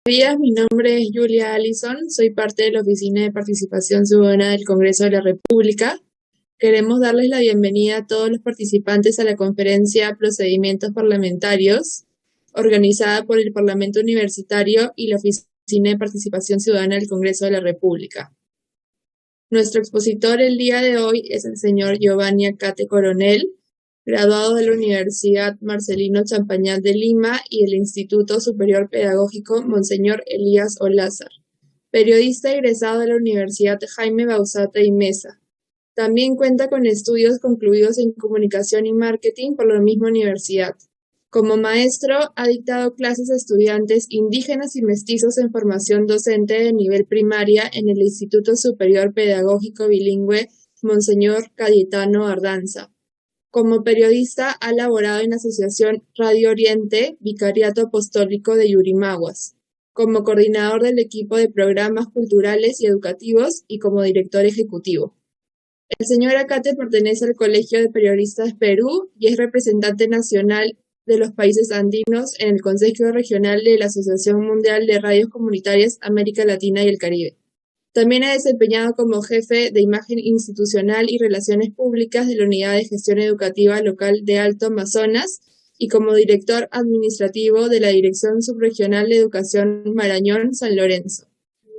Días, mi nombre es Julia Allison, soy parte de la Oficina de Participación Ciudadana del Congreso de la República. Queremos darles la bienvenida a todos los participantes a la conferencia Procedimientos Parlamentarios, organizada por el Parlamento Universitario y la Oficina de Participación Ciudadana del Congreso de la República. Nuestro expositor el día de hoy es el señor Giovanni Acate Coronel, graduado de la Universidad Marcelino Champañat de Lima y el Instituto Superior Pedagógico Monseñor Elías Olázar, periodista egresado de la Universidad Jaime Bauzate y Mesa. También cuenta con estudios concluidos en Comunicación y Marketing por la misma universidad. Como maestro, ha dictado clases a estudiantes indígenas y mestizos en formación docente de nivel primaria en el Instituto Superior Pedagógico Bilingüe Monseñor Cayetano Ardanza. Como periodista, ha laborado en la Asociación Radio Oriente, Vicariato Apostólico de Yurimaguas, como coordinador del equipo de programas culturales y educativos y como director ejecutivo. El señor Acate pertenece al Colegio de Periodistas Perú y es representante nacional de los países andinos en el Consejo Regional de la Asociación Mundial de Radios Comunitarias América Latina y el Caribe. También ha desempeñado como jefe de imagen institucional y relaciones públicas de la Unidad de Gestión Educativa Local de Alto Amazonas y como director administrativo de la Dirección Subregional de Educación Marañón San Lorenzo.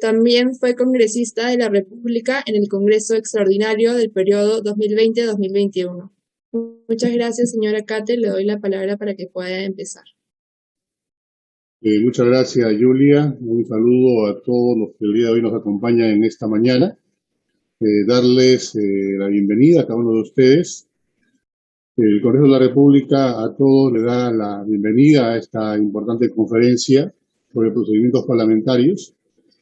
También fue congresista de la República en el Congreso Extraordinario del periodo 2020-2021. Muchas gracias, señora Acate. Le doy la palabra para que pueda empezar. Muchas gracias, Julia. Un saludo a todos los que el día de hoy nos acompañan en esta mañana. Darles la bienvenida a cada uno de ustedes. El Congreso de la República a todos le da la bienvenida a esta importante conferencia sobre procedimientos parlamentarios,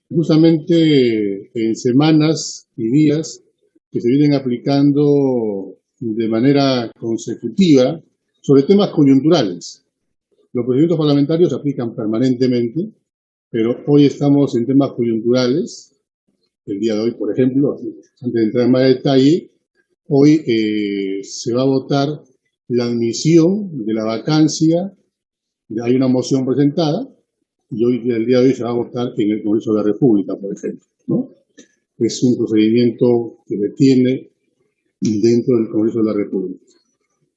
justamente en semanas y días que se vienen aplicando de manera consecutiva sobre temas coyunturales. Los procedimientos parlamentarios se aplican permanentemente, pero hoy estamos en temas coyunturales. El día de hoy, por ejemplo, antes de entrar en más detalle, hoy se va a votar la admisión de la vacancia. Hay una moción presentada y hoy, el día de hoy, se va a votar en el Congreso de la República, por ejemplo, ¿no? Es un procedimiento que se tiene dentro del Congreso de la República.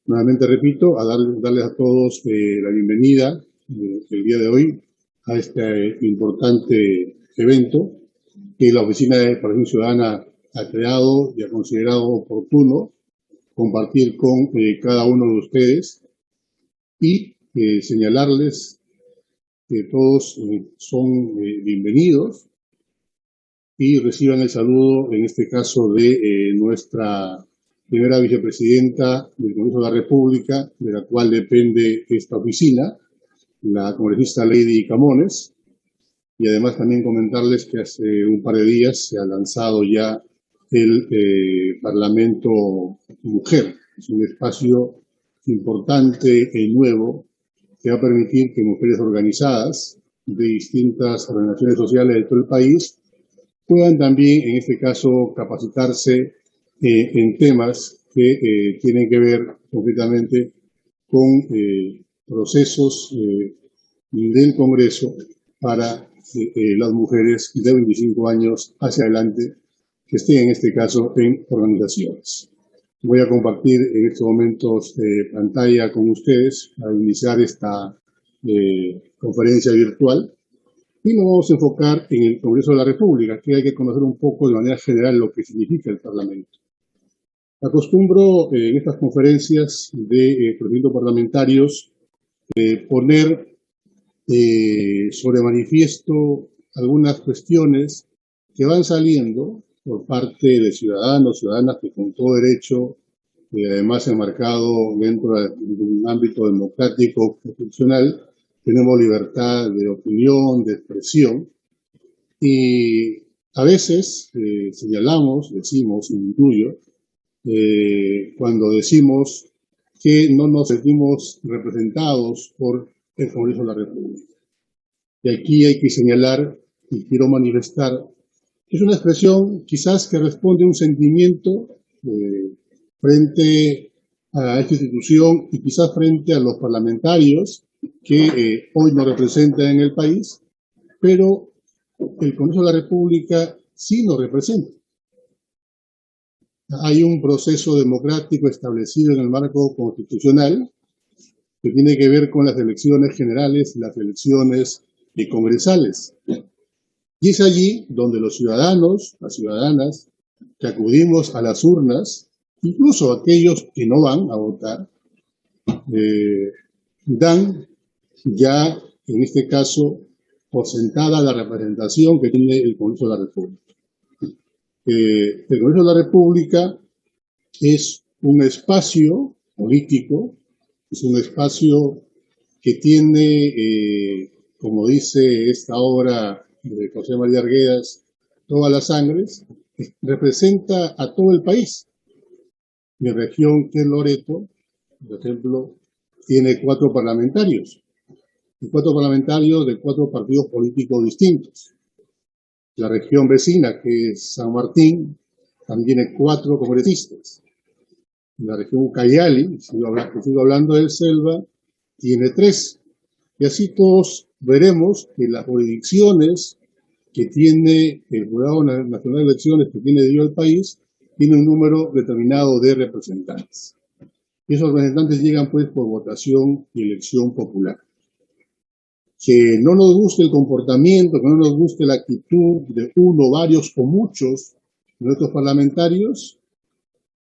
Nuevamente repito, a darles a todos la bienvenida el día de hoy a este importante evento que la Oficina de Participación Ciudadana ha creado y ha considerado oportuno compartir con cada uno de ustedes y señalarles que todos son bienvenidos y reciban el saludo, en este caso, de nuestra primera vicepresidenta del Congreso de la República, de la cual depende esta oficina, la congresista Lady Camones, y además también comentarles que hace un par de días se ha lanzado ya el Parlamento Mujer. Es un espacio importante y nuevo que va a permitir que mujeres organizadas de distintas organizaciones sociales de todo el país puedan también, en este caso, capacitarse en temas que tienen que ver concretamente con procesos del Congreso para las mujeres de 25 años hacia adelante que estén, en este caso, en organizaciones. Voy a compartir en estos momentos pantalla con ustedes para iniciar esta conferencia virtual. Y nos vamos a enfocar en el Congreso de la República, que hay que conocer un poco de manera general lo que significa el Parlamento. Acostumbro en estas conferencias de procedimientos parlamentarios poner sobre manifiesto algunas cuestiones que van saliendo por parte de ciudadanos, ciudadanas que con todo derecho, además enmarcado dentro de un ámbito democrático constitucional, tenemos libertad de opinión, de expresión, y a veces señalamos, decimos, incluyo, cuando decimos que no nos sentimos representados por el Congreso de la República. Y aquí hay que señalar, y quiero manifestar, que es una expresión quizás que responde a un sentimiento frente a esta institución y quizás frente a los parlamentarios que hoy nos representan en el país, pero el Congreso de la República sí nos representa. Hay un proceso democrático establecido en el marco constitucional que tiene que ver con las elecciones generales y las elecciones congresales. Y es allí donde los ciudadanos, las ciudadanas, que acudimos a las urnas, incluso aquellos que no van a votar, dan ya, en este caso, por sentada la representación que tiene el Congreso de la República. El Congreso de la República es un espacio político, es un espacio que tiene, como dice esta obra de José María Arguedas, todas las sangres, representa a todo el país. Mi región, que es Loreto, por ejemplo, tiene 4 parlamentarios, y 4 parlamentarios de 4 partidos políticos distintos. La región vecina, que es San Martín, también tiene 4 congresistas. La región Ucayali, sigo hablando del Selva, tiene 3. Y así todos veremos que las jurisdicciones que tiene el Jurado Nacional de Elecciones, que tiene el país, tiene un número determinado de representantes. Y esos representantes llegan pues por votación y elección popular. Que no nos guste el comportamiento, que no nos guste la actitud de uno, varios o muchos de nuestros parlamentarios,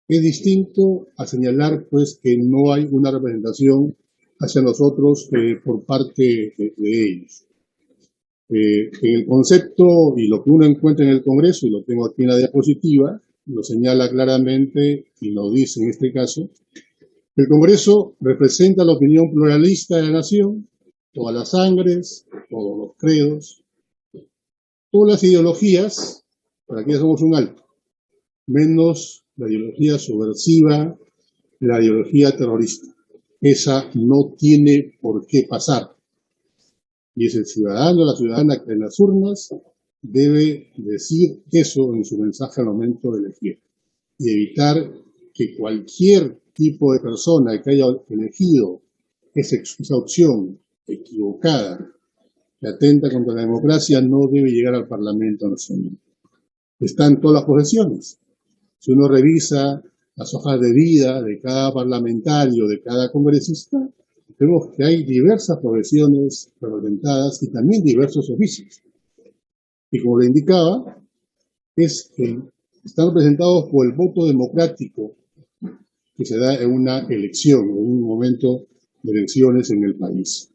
es distinto a señalar pues que no hay una representación hacia nosotros por parte de ellos. En el concepto y lo que uno encuentra en el Congreso, y lo tengo aquí en la diapositiva, lo señala claramente y lo dice en este caso, el Congreso representa la opinión pluralista de la nación, todas las sangres, todos los credos, todas las ideologías, para aquí somos un alto, menos la ideología subversiva, la ideología terrorista. Esa no tiene por qué pasar. Y es el ciudadano, la ciudadana que en las urnas debe decir eso en su mensaje al momento de elegir. Y evitar que cualquier tipo de persona que haya elegido esa opción equivocada, que atenta contra la democracia, no debe llegar al Parlamento Nacional. Están todas las profesiones. Si uno revisa las hojas de vida de cada parlamentario, de cada congresista, vemos que hay diversas profesiones representadas y también diversos oficios. Y como le indicaba, están representados por el voto democrático que se da en una elección, en un momento de elecciones en el país.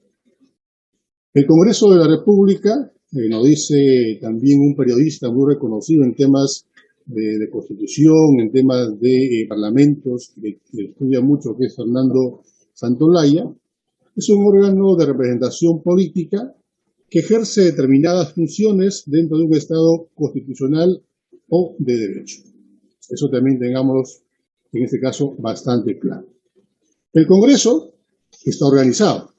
El Congreso de la República, nos dice también un periodista muy reconocido en temas de constitución, en temas de parlamentos, que estudia mucho, que es Fernando Santolaya, es un órgano de representación política que ejerce determinadas funciones dentro de un Estado constitucional o de derecho. Eso también tengamos, en este caso, bastante claro. El Congreso está organizado.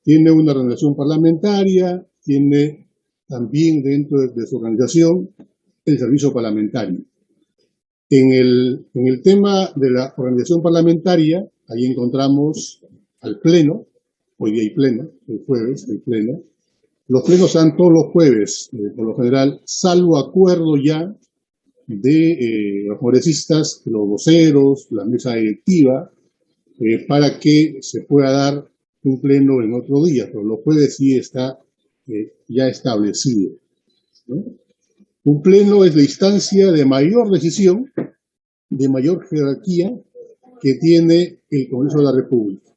Tiene una organización parlamentaria, tiene también dentro de su organización el servicio parlamentario. En el tema de la organización parlamentaria, ahí encontramos al Pleno. Hoy día hay pleno, el jueves, el pleno. Los plenos están todos los jueves, por lo general, salvo acuerdo ya de los congresistas, los voceros, la mesa directiva, para que se pueda dar un pleno en otro día, pero los jueves sí está ya establecido, ¿no? Un pleno es la instancia de mayor decisión, de mayor jerarquía que tiene el Congreso de la República.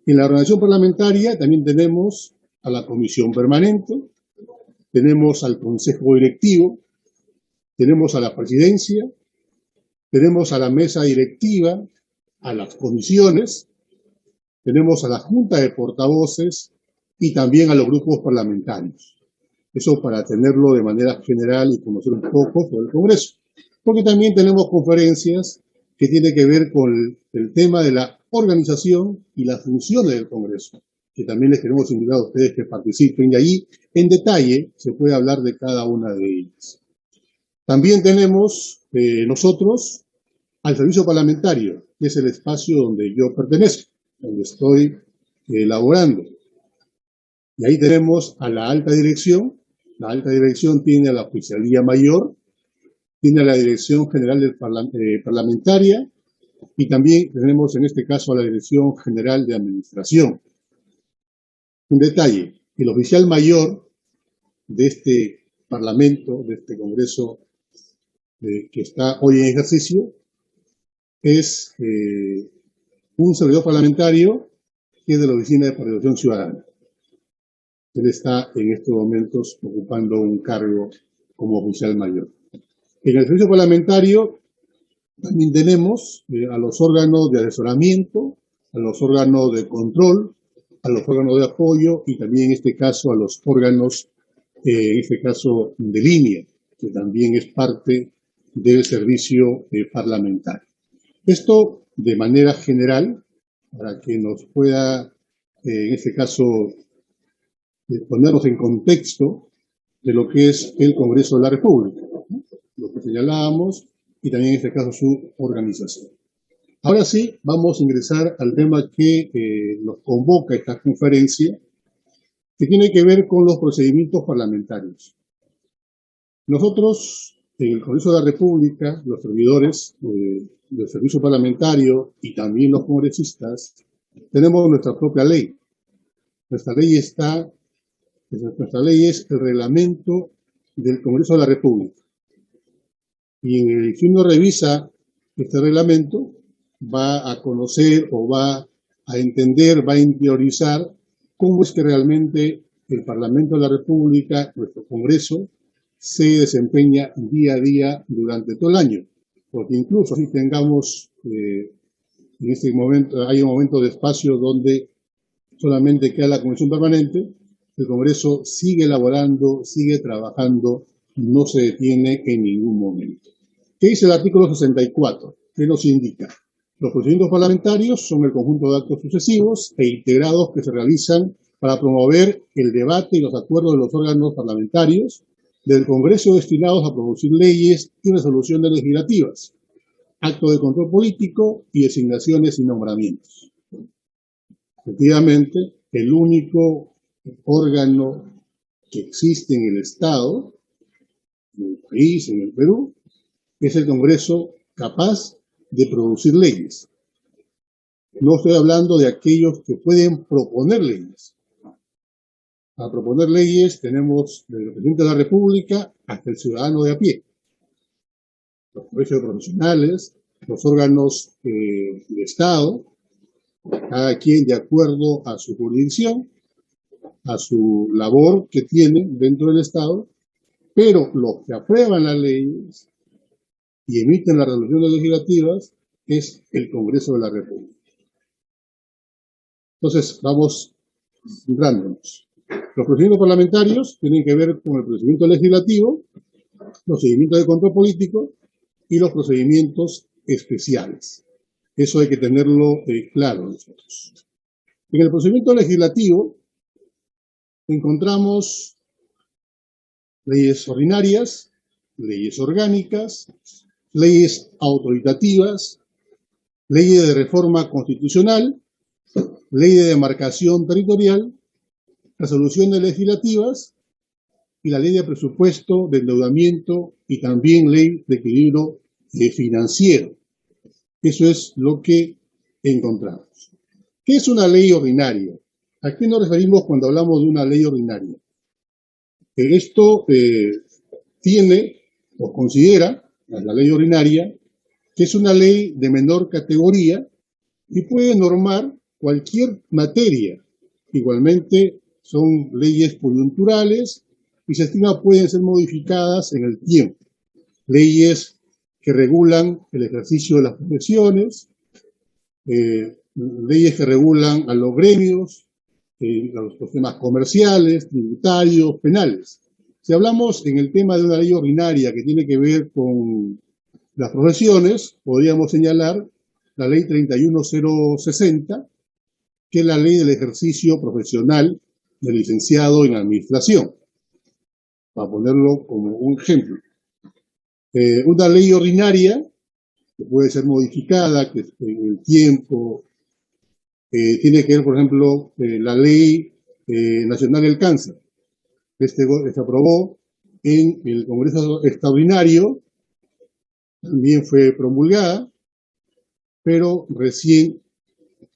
En la organización parlamentaria también tenemos a la comisión permanente, tenemos al consejo directivo, tenemos a la presidencia, tenemos a la mesa directiva, a las comisiones, tenemos a la junta de portavoces y también a los grupos parlamentarios. Eso para tenerlo de manera general y conocer un poco sobre el Congreso. Porque también tenemos conferencias que tienen que ver con el tema de la organización y las funciones del Congreso, que también les queremos invitar a ustedes que participen, y allí en detalle se puede hablar de cada una de ellas. También tenemos nosotros al servicio parlamentario, que es el espacio donde yo pertenezco, donde estoy elaborando. Y ahí tenemos a la alta dirección. La alta dirección tiene a la oficialía mayor, tiene a la dirección general parlamentaria y también tenemos en este caso a la dirección general de administración. Un detalle, el oficial mayor de este parlamento, de este congreso que está hoy en ejercicio, es un servidor parlamentario que es de la Oficina de Participación Ciudadana. Él está en estos momentos ocupando un cargo como oficial mayor. En el servicio parlamentario también tenemos a los órganos de asesoramiento, a los órganos de control, a los órganos de apoyo y también en este caso a los órganos, en este caso de línea, que también es parte del servicio parlamentario. Esto de manera general, para que nos pueda, en este caso, ponernos en contexto de lo que es el Congreso de la República, ¿no? Lo que señalábamos y también en este caso su organización. Ahora sí, vamos a ingresar al tema que nos convoca esta conferencia, que tiene que ver con los procedimientos parlamentarios. Nosotros, en el Congreso de la República, los servidores del servicio parlamentario y también los congresistas, tenemos nuestra propia ley. Nuestra ley es el reglamento del Congreso de la República. Y si uno revisa este reglamento, va a conocer o va a entender, va a interiorizar cómo es que realmente el Parlamento de la República, nuestro Congreso, se desempeña día a día durante todo el año. Porque incluso si tengamos, en este momento, hay un momento de espacio donde solamente queda la Comisión Permanente, el Congreso sigue elaborando, sigue trabajando, no se detiene en ningún momento. ¿Qué dice el artículo 64? ¿Qué nos indica? Los procedimientos parlamentarios son el conjunto de actos sucesivos e integrados que se realizan para promover el debate y los acuerdos de los órganos parlamentarios del Congreso destinados a producir leyes y resoluciones legislativas, actos de control político y designaciones y nombramientos. Efectivamente, el único órgano que existe en el Estado, en el país, en el Perú, es el Congreso capaz de producir leyes. No estoy hablando de aquellos que pueden proponer leyes. Para proponer leyes tenemos desde el presidente de la República hasta el ciudadano de a pie. Los colegios profesionales, los órganos de Estado, cada quien de acuerdo a su jurisdicción, a su labor que tienen dentro del Estado, pero los que aprueban las leyes y emiten las resoluciones legislativas es el Congreso de la República. Entonces, vamos centrándonos. Los procedimientos parlamentarios tienen que ver con el procedimiento legislativo, los procedimientos de control político y los procedimientos especiales. Eso hay que tenerlo claro nosotros. En el procedimiento legislativo encontramos leyes ordinarias, leyes orgánicas, leyes autoritativas, leyes de reforma constitucional, ley de demarcación territorial, resoluciones legislativas y la ley de presupuesto, de endeudamiento y también ley de equilibrio financiero. Eso es lo que encontramos. ¿Qué es una ley ordinaria? ¿A qué nos referimos cuando hablamos de una ley ordinaria? Esto tiene o considera la ley ordinaria que es una ley de menor categoría y puede normar cualquier materia. Igualmente son leyes coyunturales y se estima pueden ser modificadas en el tiempo. Leyes que regulan el ejercicio de las profesiones, leyes que regulan a los gremios, los temas comerciales, tributarios, penales. Si hablamos en el tema de una ley ordinaria que tiene que ver con las profesiones, podríamos señalar la ley 31060, que es la ley del ejercicio profesional del licenciado en administración, para ponerlo como un ejemplo. Una ley ordinaria que puede ser modificada en el tiempo, tiene que ver, por ejemplo, la ley Nacional del Cáncer. Se aprobó en el Congreso Extraordinario, también fue promulgada, pero recién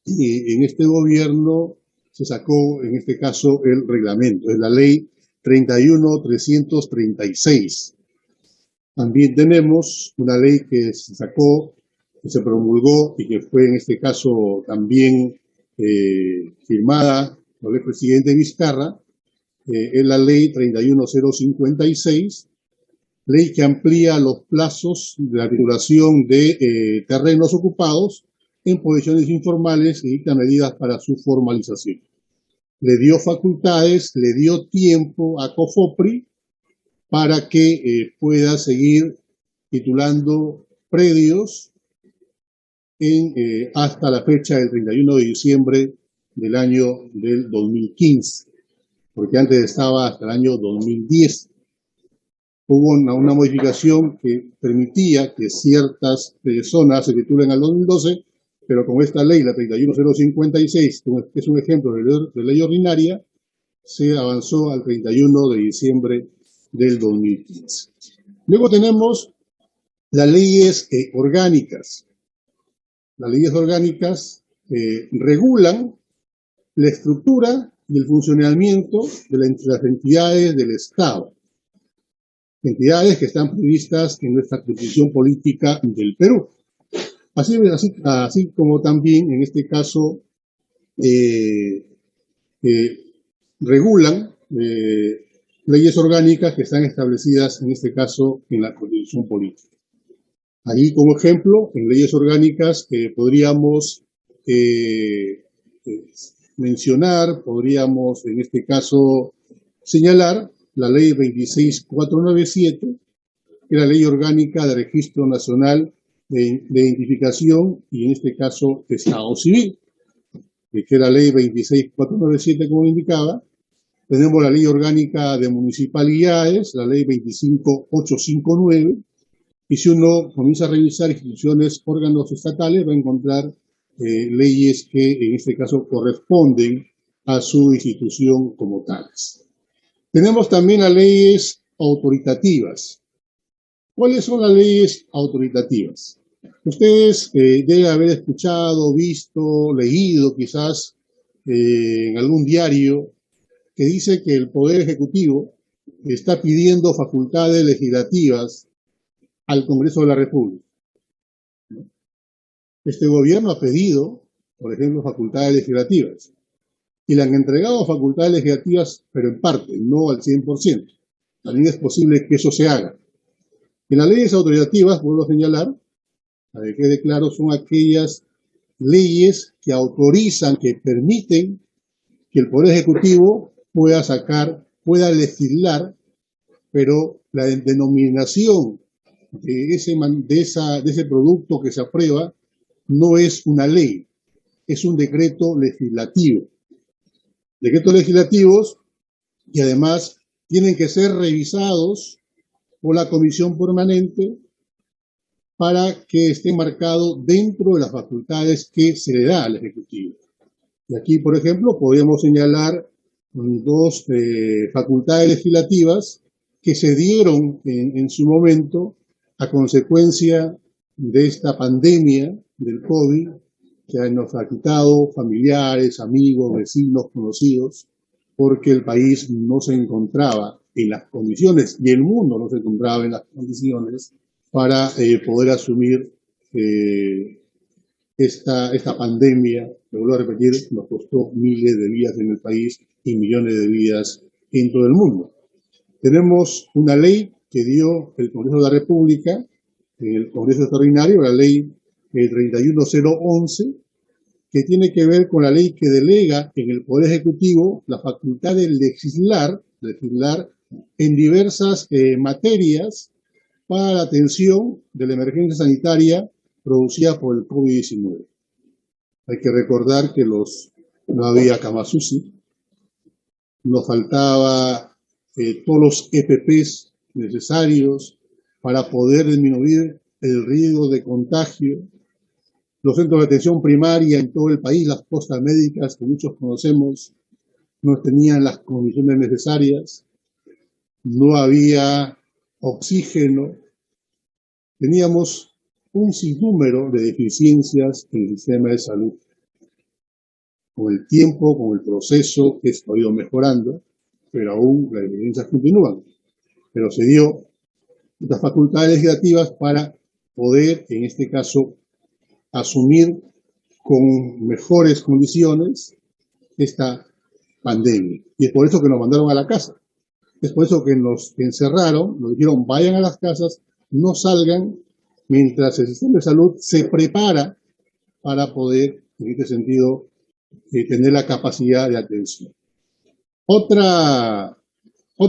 en este gobierno se sacó, en este caso, el reglamento, es la ley 31.336. También tenemos una ley que se sacó, que se promulgó y que fue en este caso también firmada por el presidente Vizcarra, es la ley 31.056, ley que amplía los plazos de la titulación de terrenos ocupados en posiciones informales y dicta medidas para su formalización. Le dio facultades, le dio tiempo a COFOPRI para que pueda seguir titulando predios hasta la fecha del 31 de diciembre del año del 2015, porque antes estaba hasta el año 2010. Hubo una modificación que permitía que ciertas zonas se titulen al 2012, pero con esta ley, la 31056, que es un ejemplo de ley ordinaria, se avanzó al 31 de diciembre del 2015. Luego tenemos las leyes orgánicas. Las leyes orgánicas regulan la estructura y el funcionamiento de las entidades del Estado. Entidades que están previstas en nuestra Constitución Política del Perú. Así como también, en este caso, regulan leyes orgánicas que están establecidas, en este caso, en la Constitución Política. Ahí, como ejemplo, en leyes orgánicas que podríamos mencionar, podríamos, en este caso, señalar la Ley 26497, que es la Ley Orgánica de Registro Nacional de Identificación y, en este caso, de Estado Civil, que es la Ley 26497, como indicaba. Tenemos la Ley Orgánica de Municipalidades, la Ley 25859, y si uno comienza a revisar instituciones, órganos estatales, va a encontrar leyes que, en este caso, corresponden a su institución como tales. Tenemos también las leyes autoritativas. ¿Cuáles son las leyes autoritativas? Ustedes deben haber escuchado, visto, leído quizás en algún diario que dice que el Poder Ejecutivo está pidiendo facultades legislativas al Congreso de la República. Este gobierno ha pedido, por ejemplo, facultades legislativas y le han entregado facultades legislativas, pero en parte, no al 100%. También es posible que eso se haga. En las leyes autoritativas, vuelvo a señalar, para que quede claro, son aquellas leyes que autorizan, que permiten que el Poder Ejecutivo pueda legislar, pero la denominación de ese producto que se aprueba no es una ley, es un decreto legislativo. Decretos legislativos que además tienen que ser revisados por la Comisión Permanente para que esté marcado dentro de las facultades que se le da al Ejecutivo. Y aquí, por ejemplo, podríamos señalar dos facultades legislativas que se dieron en su momento a consecuencia de esta pandemia del COVID, que nos ha quitado familiares, amigos, vecinos, conocidos, porque el país no se encontraba en las condiciones, y el mundo no se encontraba en las condiciones para poder asumir esta pandemia, lo vuelvo a repetir, nos costó miles de vidas en el país y millones de vidas en todo el mundo. Tenemos una ley que dio el Congreso de la República, en el Congreso Extraordinario, la ley 31011, que tiene que ver con la ley que delega en el Poder Ejecutivo la facultad de legislar en diversas materias para la atención de la emergencia sanitaria producida por el COVID-19. Hay que recordar que no había camas UCI, nos faltaba todos los EPPs necesarios para poder disminuir el riesgo de contagio. Los centros de atención primaria en todo el país, las postas médicas que muchos conocemos, no tenían las condiciones necesarias, no había oxígeno, teníamos un sinnúmero de deficiencias en el sistema de salud. Con el tiempo, con el proceso, esto ha ido mejorando, pero aún las deficiencias continúan. Pero se dio las facultades legislativas para poder, en este caso, asumir con mejores condiciones esta pandemia. Y es por eso que nos mandaron a la casa. Es por eso que nos encerraron, nos dijeron vayan a las casas, no salgan, mientras el sistema de salud se prepara para poder, en este sentido, tener la capacidad de atención. Otro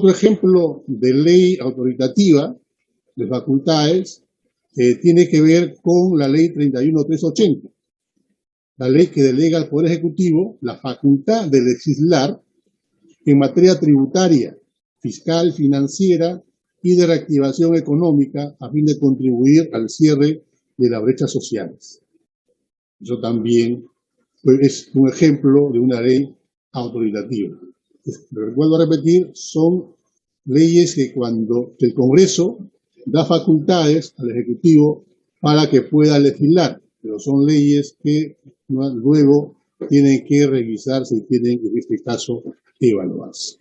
ejemplo de ley autoritativa de facultades tiene que ver con la ley 31.380, la ley que delega al Poder Ejecutivo la facultad de legislar en materia tributaria, fiscal, financiera y de reactivación económica a fin de contribuir al cierre de las brechas sociales. Eso también es un ejemplo de una ley autoritativa. Vuelvo a repetir, son leyes que cuando el Congreso da facultades al Ejecutivo para que pueda legislar, pero son leyes que luego tienen que revisarse y tienen, en este caso, evaluarse.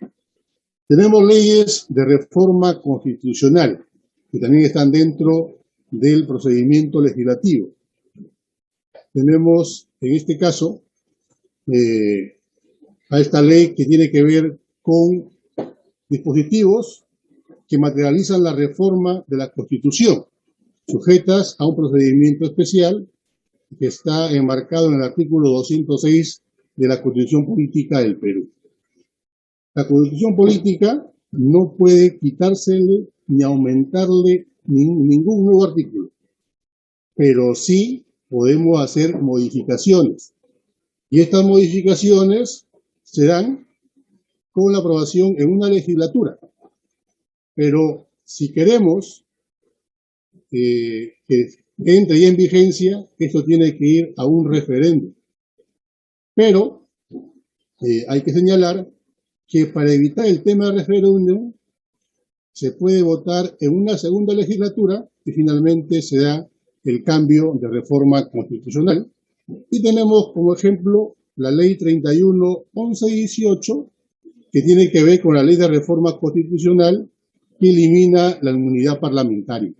Tenemos leyes de reforma constitucional que también están dentro del procedimiento legislativo. Tenemos, en este caso, a esta ley que tiene que ver con dispositivos que materializan la reforma de la Constitución, sujetas a un procedimiento especial que está enmarcado en el artículo 206 de la Constitución Política del Perú. La Constitución Política no puede quitársele ni aumentarle ningún nuevo artículo, pero sí podemos hacer modificaciones. Y estas modificaciones se dan con la aprobación en una legislatura. Pero si queremos que entre ya en vigencia, esto tiene que ir a un referéndum. Pero hay que señalar que para evitar el tema del referéndum se puede votar en una segunda legislatura y finalmente se da el cambio de reforma constitucional. Y tenemos como ejemplo la ley 31.11.18, que tiene que ver con la ley de reforma constitucional que elimina la inmunidad parlamentaria.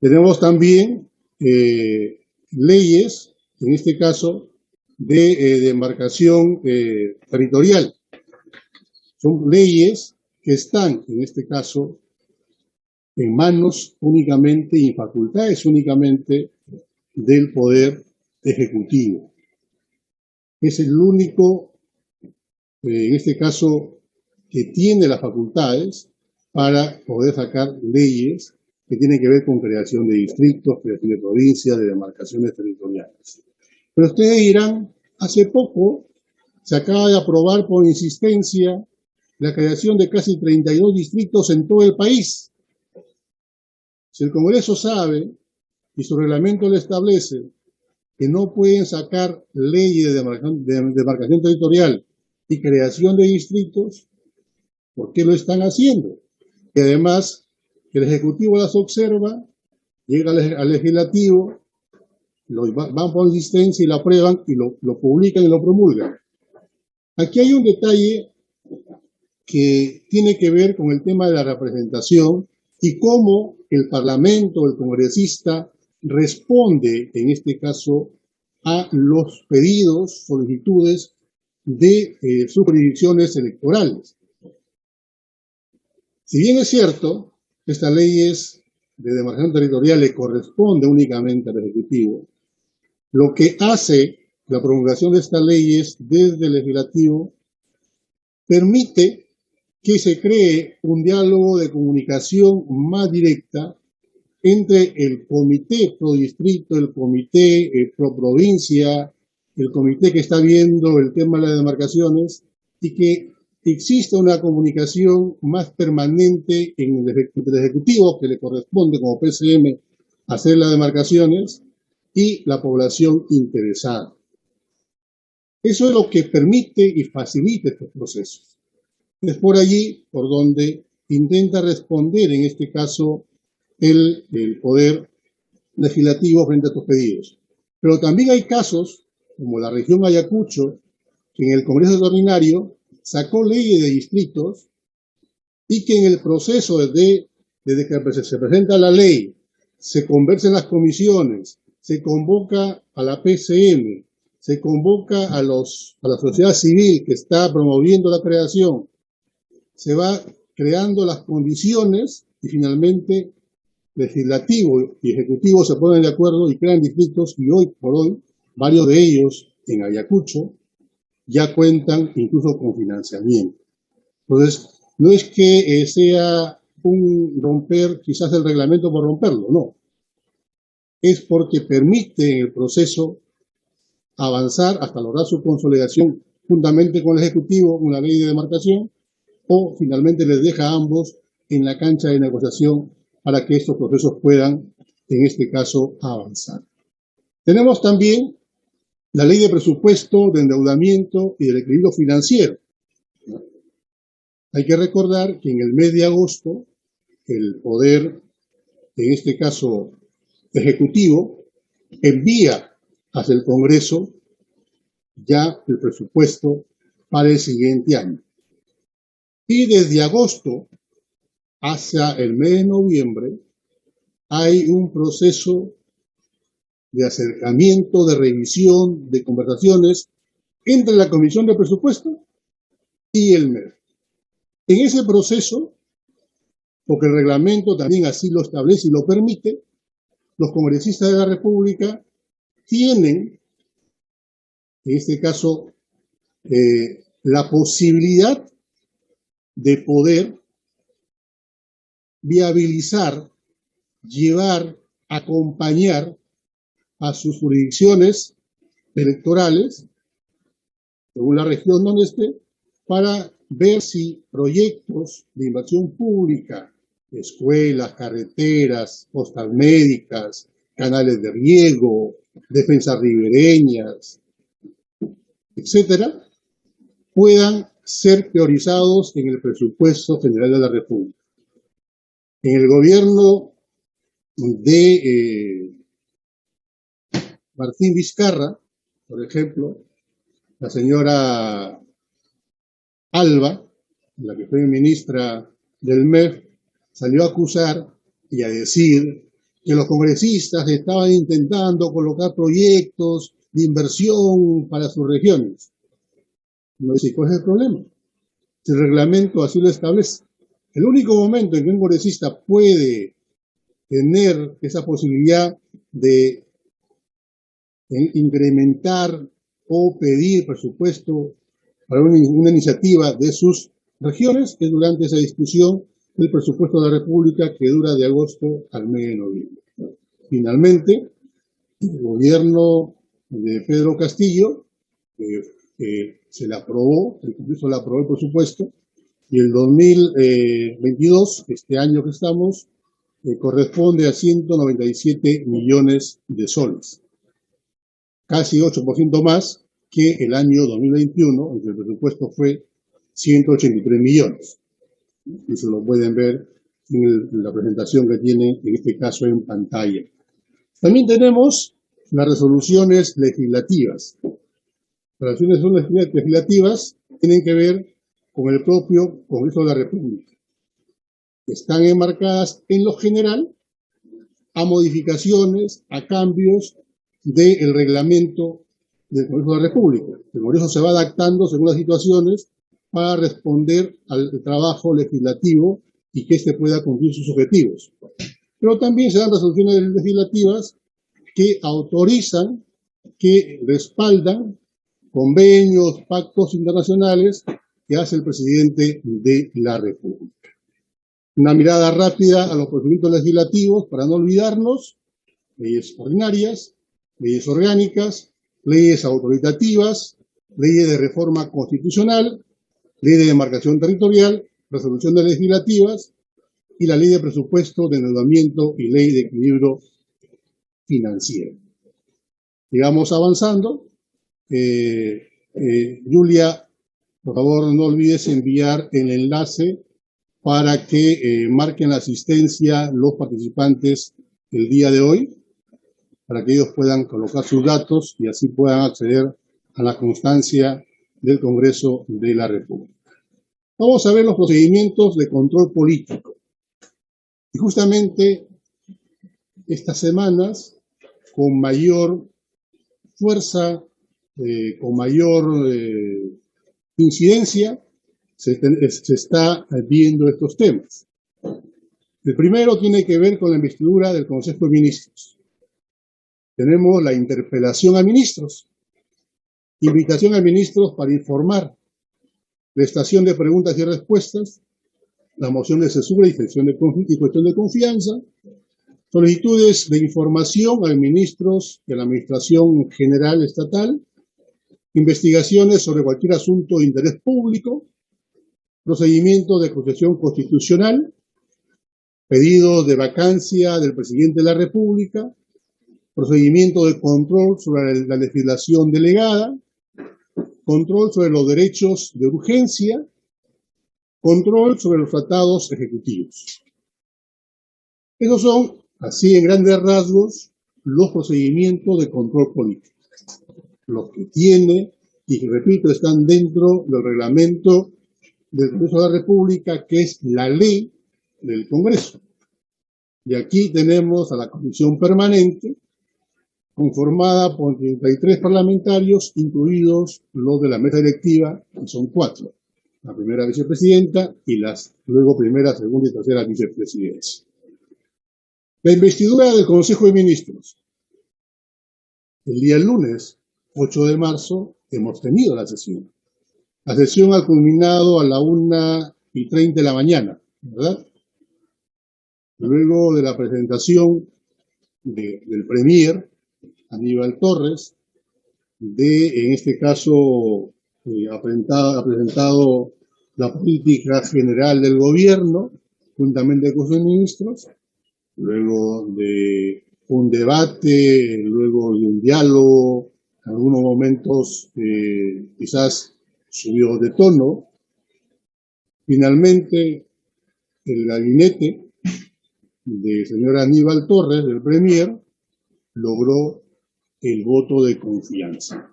Tenemos también leyes, en este caso, de demarcación territorial. Son leyes que están, en este caso, en manos únicamente y en facultades únicamente del Poder Ejecutivo. Es el único, en este caso, que tiene las facultades para poder sacar leyes que tienen que ver con creación de distritos, creación de provincias, de demarcaciones territoriales. Pero ustedes dirán, hace poco se acaba de aprobar por insistencia la creación de casi 32 distritos en todo el país. Si el Congreso sabe y su reglamento le establece que no pueden sacar leyes de demarcación territorial y creación de distritos, ¿por qué lo están haciendo? Y además, el Ejecutivo las observa, llega al Legislativo, van por insistencia y lo aprueban y lo publican y lo promulgan. Aquí hay un detalle que tiene que ver con el tema de la representación y cómo el Parlamento, el congresista, responde, en este caso, a los pedidos, solicitudes de sus jurisdicciones electorales. Si bien es cierto, estas leyes de demarcación territorial le corresponde únicamente al Ejecutivo, lo que hace la promulgación de estas leyes desde el Legislativo permite que se cree un diálogo de comunicación más directa entre el comité pro distrito, el comité pro provincia, el comité que está viendo el tema de las demarcaciones, y que exista una comunicación más permanente entre el Ejecutivo, que le corresponde como PCM hacer las demarcaciones, y la población interesada. Eso es lo que permite y facilita estos procesos. Es por allí por donde intenta responder, en este caso, el Poder Legislativo frente a estos pedidos. Pero también hay casos, como la región Ayacucho, que en el Congreso Extraordinario sacó leyes de distritos y que en el proceso desde que se presenta la ley, se conversa en las comisiones, se convoca a la PCM, se convoca a la sociedad civil que está promoviendo la creación, se va creando las condiciones y finalmente legislativo y ejecutivo se ponen de acuerdo y crean distritos, y hoy por hoy varios de ellos en Ayacucho ya cuentan incluso con financiamiento. Entonces, no es que sea un romper quizás el reglamento por romperlo, no. Es porque permite en el proceso avanzar hasta lograr su consolidación juntamente con el Ejecutivo, una ley de demarcación, o finalmente les deja a ambos en la cancha de negociación para que estos procesos puedan, en este caso, avanzar. Tenemos también la ley de presupuesto, de endeudamiento y del equilibrio financiero. Hay que recordar que en el mes de agosto, el Poder, en este caso Ejecutivo, envía hacia el Congreso ya el presupuesto para el siguiente año. Y desde agosto hacia el mes de noviembre hay un proceso de acercamiento, de revisión, de conversaciones entre la Comisión de Presupuesto y el MEF. En ese proceso, porque el reglamento también así lo establece y lo permite, los congresistas de la República tienen, en este caso, la posibilidad de poder viabilizar, llevar, acompañar a sus jurisdicciones electorales, según la región donde esté, para ver si proyectos de inversión pública, escuelas, carreteras, postas médicas, canales de riego, defensas ribereñas, etcétera, puedan ser priorizados en el presupuesto general de la República. En el gobierno de Martín Vizcarra, por ejemplo, la señora Alba, la que fue ministra del MEF, salió a acusar y a decir que los congresistas estaban intentando colocar proyectos de inversión para sus regiones. No sé cuál es el problema. El reglamento así lo establece. El único momento en que un congresista puede tener esa posibilidad de incrementar o pedir presupuesto para una iniciativa de sus regiones es durante esa discusión del presupuesto de la República que dura de agosto al mes de noviembre. Finalmente, el gobierno de Pedro Castillo se le aprobó, el Congreso le aprobó el presupuesto, y el 2022, este año que estamos, corresponde a 197 millones de soles, casi 8% más que el año 2021, aunque el presupuesto fue 183 millones. Eso lo pueden ver en la presentación que tienen, en este caso, en pantalla. También tenemos las resoluciones legislativas. Las resoluciones legislativas tienen que ver con el propio Congreso de la República. Están enmarcadas en lo general a modificaciones, a cambios del reglamento del Congreso de la República. El Congreso se va adaptando según las situaciones para responder al trabajo legislativo y que éste pueda cumplir sus objetivos. Pero también se dan resoluciones legislativas que autorizan, que respaldan convenios, pactos internacionales que hace el presidente de la República. Una mirada rápida a los procedimientos legislativos para no olvidarnos: leyes ordinarias, leyes orgánicas, leyes autoritativas, leyes de reforma constitucional, ley de demarcación territorial, resoluciones legislativas y la ley de presupuesto, de endeudamiento y ley de equilibrio financiero. Sigamos avanzando. Julia, por favor, no olvides enviar el enlace para que marquen la asistencia los participantes el día de hoy, para que ellos puedan colocar sus datos y así puedan acceder a la constancia del Congreso de la República. Vamos a ver los procedimientos de control político. Y justamente estas semanas, con mayor fuerza, con mayor incidencia, se está viendo estos temas. El primero tiene que ver con la investidura del Consejo de Ministros. Tenemos la interpelación a ministros, invitación a ministros para informar, la estación de preguntas y respuestas, la moción de censura y cuestión de confianza, solicitudes de información a ministros de la Administración General Estatal, investigaciones sobre cualquier asunto de interés público, procedimiento de acusación constitucional, pedido de vacancia del presidente de la República, procedimiento de control sobre la legislación delegada, control sobre los derechos de urgencia, control sobre los tratados ejecutivos. Esos son, así en grandes rasgos, los procedimientos de control político. Los que tiene, y repito, están dentro del reglamento del Congreso de la República, que es la ley del Congreso. Y aquí tenemos a la Comisión Permanente, conformada por 33 parlamentarios, incluidos los de la mesa directiva, que son 4. La primera vicepresidenta y las luego primera, segunda y tercera vicepresidencia. La investidura del Consejo de Ministros. El día lunes, 8 de marzo, hemos tenido la sesión. La sesión ha culminado a la 1:30 de la mañana, ¿verdad? Luego de la presentación del Premier, Aníbal Torres, en este caso, ha presentado la política general del gobierno, juntamente con sus ministros, luego de un debate, luego de un diálogo, en algunos momentos quizás subió de tono. Finalmente, el gabinete del señor Aníbal Torres, del Premier, logró el voto de confianza.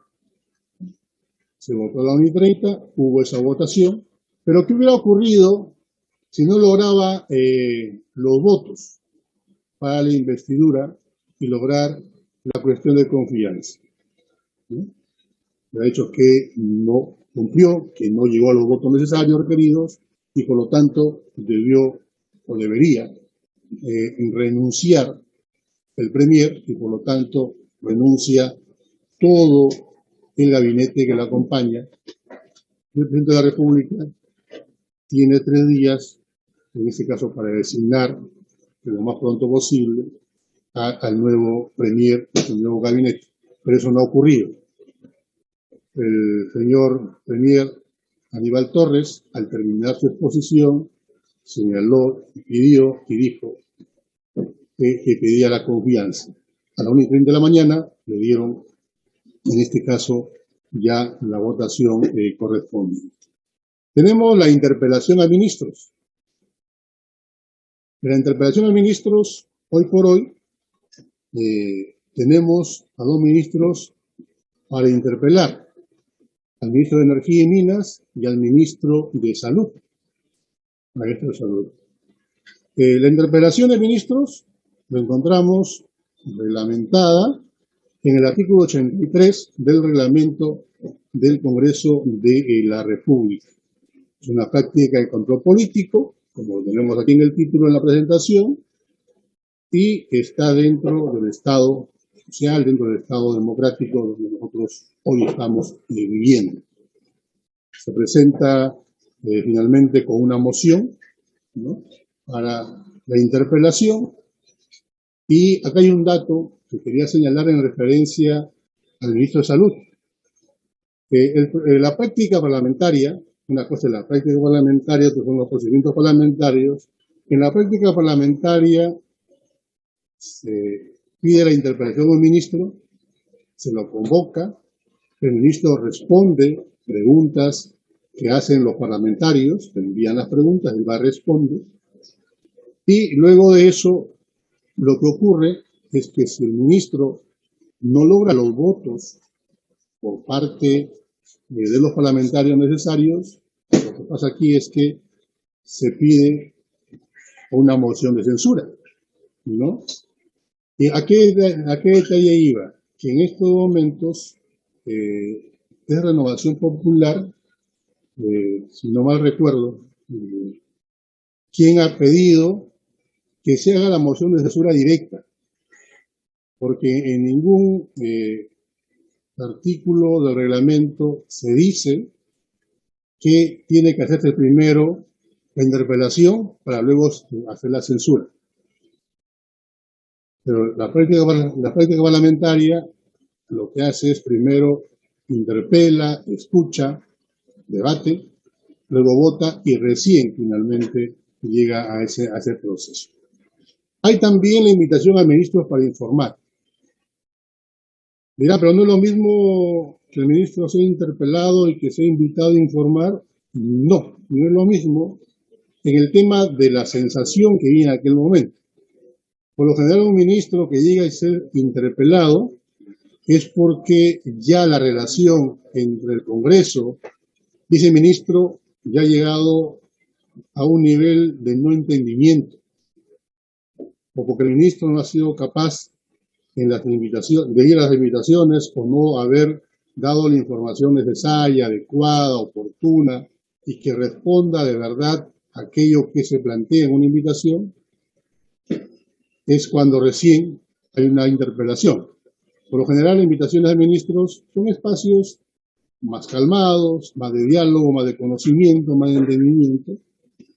Se votó a la 1:30, hubo esa votación, pero ¿qué hubiera ocurrido si no lograba los votos para la investidura y lograr la cuestión de confianza? ¿Sí? Ha dicho que no cumplió, que no llegó a los votos necesarios requeridos y por lo tanto debió o debería renunciar el Premier y por lo tanto renuncia todo el gabinete que la acompaña. El presidente de la República tiene 3 días, en este caso, para designar lo más pronto posible al nuevo Premier, al nuevo gabinete. Pero eso no ha ocurrido. El señor Premier Aníbal Torres, al terminar su exposición, señaló, pidió y dijo que pedía la confianza. A la 1:30 de la mañana le dieron, en este caso, ya la votación correspondiente. Tenemos la interpelación a ministros. En la interpelación a ministros, hoy por hoy, tenemos a 2 ministros para interpelar, al ministro de Energía y Minas y al ministro de Salud. La interpelación de ministros lo encontramos reglamentada en el artículo 83 del reglamento del Congreso de la República. Es una práctica de control político, como lo tenemos aquí en el título en la presentación, y está dentro del Estado social, dentro del Estado democrático donde nosotros hoy estamos viviendo. Se presenta finalmente con una moción, ¿no?, para la interpelación, y acá hay un dato que quería señalar en referencia al ministro de Salud. La práctica parlamentaria, una cosa es la práctica parlamentaria, otros son los procedimientos parlamentarios. En la práctica parlamentaria se pide la interpelación del ministro, se lo convoca, el ministro responde preguntas que hacen los parlamentarios, le envían las preguntas, él va a responder, y luego de eso lo que ocurre es que si el ministro no logra los votos por parte de los parlamentarios necesarios, lo que pasa aquí es que se pide una moción de censura, ¿no? ¿Y a qué detalle iba? Que en estos momentos es Renovación Popular, si no mal recuerdo, quien ha pedido que se haga la moción de censura directa, porque en ningún artículo del reglamento se dice que tiene que hacerse primero la interpelación para luego hacer la censura. Pero la práctica parlamentaria lo que hace es primero interpela, escucha, debate, luego vota y recién finalmente llega a ese proceso. Hay también la invitación al ministro para informar. Dirá, pero no es lo mismo que el ministro sea interpelado y que sea invitado a informar. No, no es lo mismo en el tema de la sensación que viene en aquel momento. Por lo general, un ministro que llega a ser interpelado es porque ya la relación entre el Congreso y ese ministro ya ha llegado a un nivel de no entendimiento, o porque el ministro no ha sido capaz de ir a las invitaciones o no haber dado la información necesaria, adecuada, oportuna, y que responda de verdad a aquello que se plantea en una invitación, es cuando recién hay una interpelación. Por lo general, las invitaciones de ministros son espacios más calmados, más de diálogo, más de conocimiento, más de entendimiento,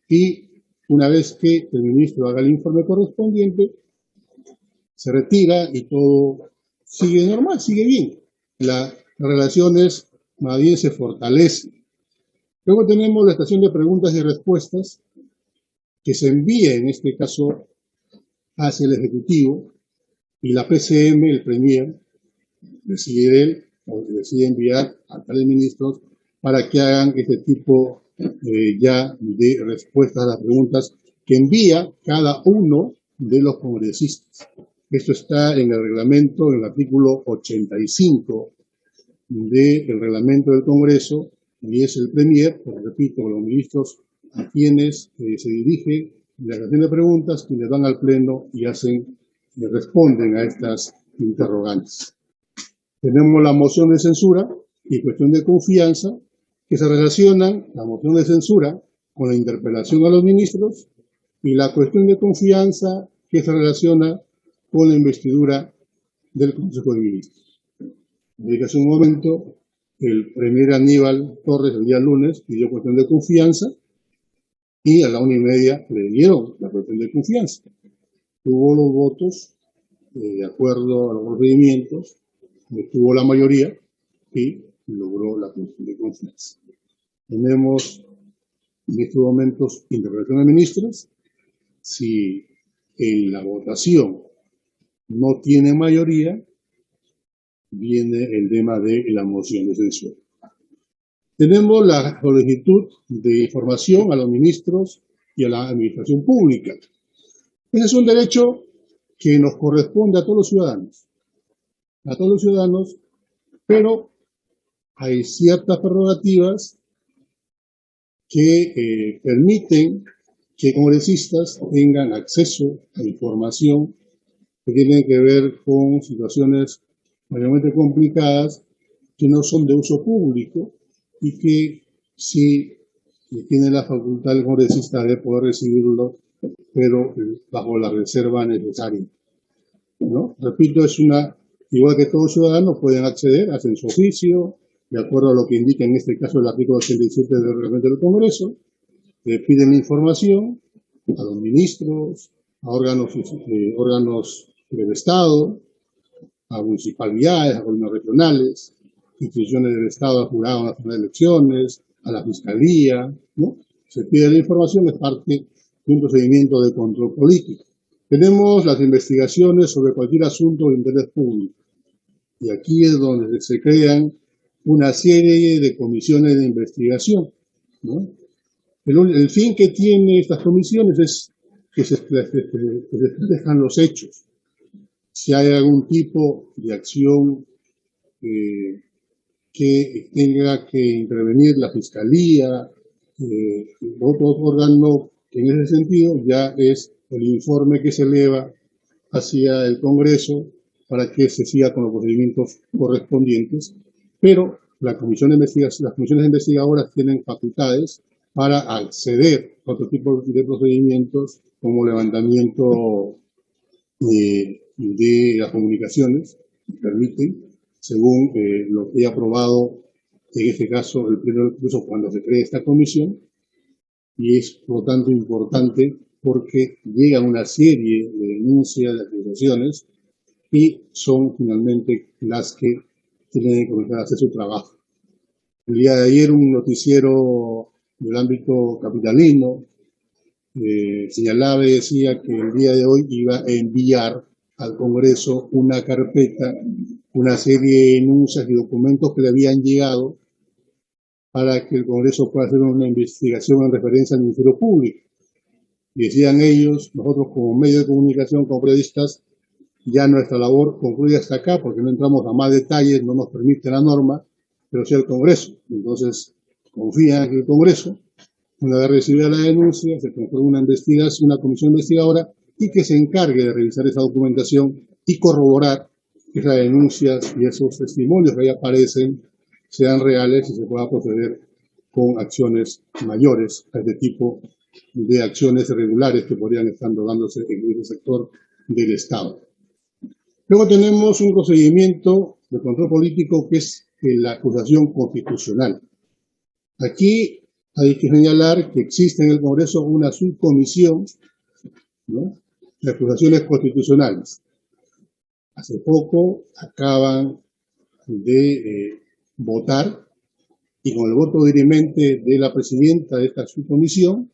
y una vez que el ministro haga el informe correspondiente, se retira y todo sigue normal, sigue bien. Las relaciones más bien se fortalecen. Luego tenemos la estación de preguntas y respuestas que se envía, en este caso, hacia el Ejecutivo, y la PCM, el Premier, decide enviar a tales ministros para que hagan este tipo ya de respuestas a las preguntas que envía cada uno de los congresistas. Esto está en el reglamento, en el artículo 85 del reglamento del Congreso, y es el Premier, pues repito, los ministros a quienes se dirige la sesión de preguntas, quienes van al Pleno y responden a estas interrogantes. Tenemos la moción de censura y cuestión de confianza, que se relacionan la moción de censura con la interpelación a los ministros y la cuestión de confianza que se relaciona con la investidura del Consejo de Ministros. Dije hace un momento, el premier Aníbal Torres el día lunes pidió cuestión de confianza y a la 1:30 le dieron la cuestión de confianza. Tuvo los votos de acuerdo a los procedimientos, tuvo la mayoría y logró la cuestión de confianza. Tenemos en estos momentos interpelación de ministros. Si en la votación no tiene mayoría, viene el tema de la moción de censura. Tenemos la solicitud de información a los ministros y a la administración pública. Ese es un derecho que nos corresponde a todos los ciudadanos, pero hay ciertas prerrogativas que permiten que congresistas tengan acceso a información que tienen que ver con situaciones mayormente complicadas que no son de uso público y que sí tiene la facultad del congresista de poder recibirlo, pero bajo la reserva necesaria, ¿no? Repito, igual que todos los ciudadanos pueden acceder, hacen su oficio, de acuerdo a lo que indica en este caso el artículo 87 del reglamento del Congreso, piden información a los ministros, a órganos del Estado, a municipalidades, a gobiernos regionales, instituciones del Estado, al Jurado Nacional de Elecciones, a la Fiscalía, ¿no? Se pide la información, es parte de un procedimiento de control político. Tenemos las investigaciones sobre cualquier asunto de interés público. Y aquí es donde se crean una serie de comisiones de investigación, ¿no? El fin que tiene estas comisiones es que se esclarezcan los hechos. Si hay algún tipo de acción que tenga que intervenir la Fiscalía, otro órgano que en ese sentido ya es el informe que se eleva hacia el Congreso para que se siga con los procedimientos correspondientes, pero las comisiones investigadoras tienen facultades para acceder a otro tipo de procedimientos como levantamiento de las comunicaciones que permiten, según lo que ha aprobado en este caso el Pleno del Congreso cuando se cree esta comisión, y es por lo tanto importante porque llegan una serie de denuncias, de acusaciones, y son finalmente las que tienen que comenzar a hacer su trabajo. El día de ayer un noticiero del ámbito capitalino señalaba y decía que el día de hoy iba a enviar al Congreso una carpeta, una serie de denuncias y documentos que le habían llegado para que el Congreso pueda hacer una investigación en referencia al Ministerio Público. Y decían ellos, nosotros como medio de comunicación, como periodistas, ya nuestra labor concluye hasta acá porque no entramos a más detalles, no nos permite la norma, pero sí el Congreso. Entonces, confían en el Congreso, una vez recibida la denuncia, se concluye una investigación, una comisión investigadora, y que se encargue de revisar esa documentación y corroborar que esas denuncias y esos testimonios que ahí aparecen sean reales y se pueda proceder con acciones mayores a este tipo de acciones irregulares que podrían estar dándose en ese sector del Estado. Luego tenemos un procedimiento de control político que es la acusación constitucional. Aquí hay que señalar que existe en el Congreso una subcomisión, ¿no?, de acusaciones constitucionales. Hace poco acaban de votar y con el voto dirimente de la presidenta de esta subcomisión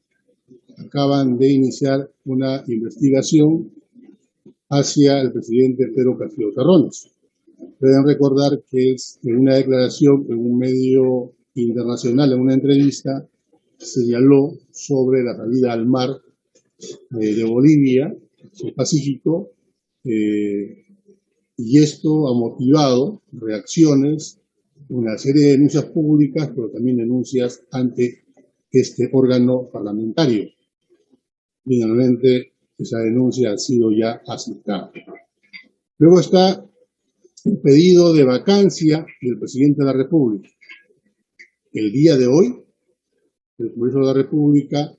acaban de iniciar una investigación hacia el presidente Pedro Castillo Terrones. Pueden recordar que es en una declaración en un medio internacional, en una entrevista, señaló sobre la salida al mar de Bolivia, el Pacífico, y esto ha motivado reacciones, una serie de denuncias públicas, pero también denuncias ante este órgano parlamentario. Finalmente, esa denuncia ha sido ya aceptada. Luego está el pedido de vacancia del presidente de la República. El día de hoy, el Congreso de la República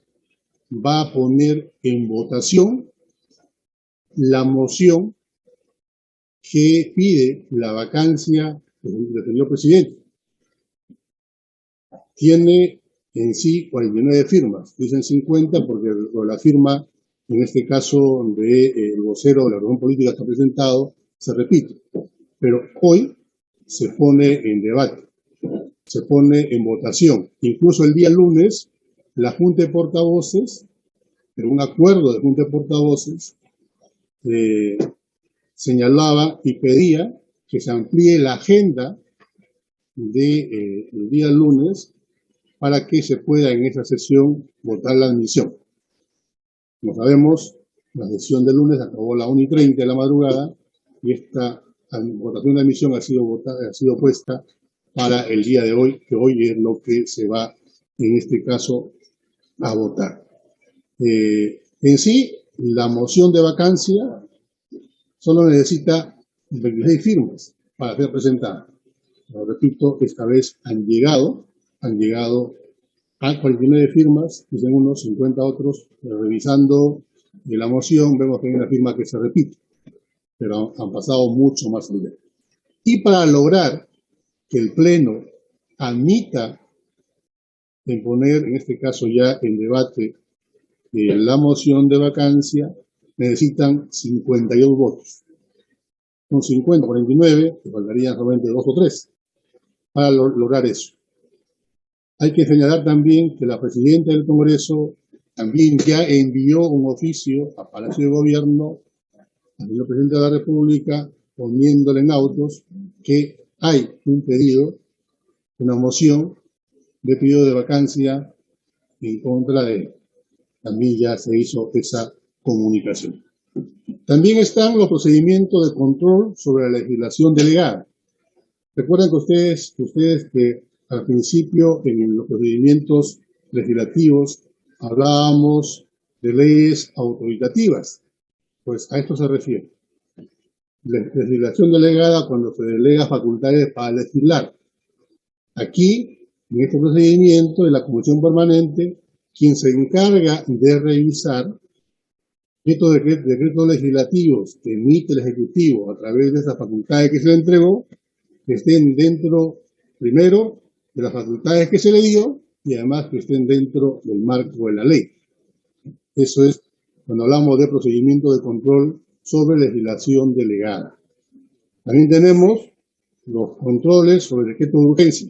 va a poner en votación la moción que pide la vacancia del señor presidente. Tiene en sí 49 firmas, dicen 50 porque la firma, en este caso del vocero de la reunión política que está presentado, se repite. Pero hoy se pone en debate, se pone en votación. Incluso el día lunes, la Junta de Portavoces, en un acuerdo de Junta de Portavoces, señalaba y pedía que se amplíe la agenda del día lunes para que se pueda en esa sesión votar la admisión. Como sabemos, la sesión del lunes acabó a las 1:30 de la madrugada y esta votación de admisión ha sido puesta para el día de hoy, que hoy es lo que se va, en este caso, a votar. En sí, la moción de vacancia solo necesita 26 firmas para ser presentada. Lo repito, esta vez han llegado a 49 firmas, dicen unos, 50 otros. Revisando la moción, vemos que hay una firma que se repite, pero han pasado mucho más allá. Y para lograr que el Pleno admita en poner, en este caso ya en debate, la moción de vacancia, necesitan 52 votos. Son 50, 49, que faltarían solamente 2 o 3 para lograr eso. Hay que señalar también que la presidenta del Congreso también ya envió un oficio a Palacio de Gobierno al señor presidente de la República, poniéndole en autos que hay un pedido una moción de pedido de vacancia en contra de él. También ya se hizo esa comunicación. También están los procedimientos de control sobre la legislación delegada. Recuerden que ustedes que al principio en los procedimientos legislativos hablábamos de leyes autoritativas. Pues a esto se refiere. Legislación delegada cuando se delega facultades para legislar. Aquí, en este procedimiento de la Comisión Permanente, quien se encarga de revisar estos decretos legislativos que emite el Ejecutivo a través de esas facultades que se le entregó, que estén dentro, primero, de las facultades que se le dio y además que estén dentro del marco de la ley. Eso es cuando hablamos de procedimiento de control sobre legislación delegada. También tenemos los controles sobre el decreto de urgencia.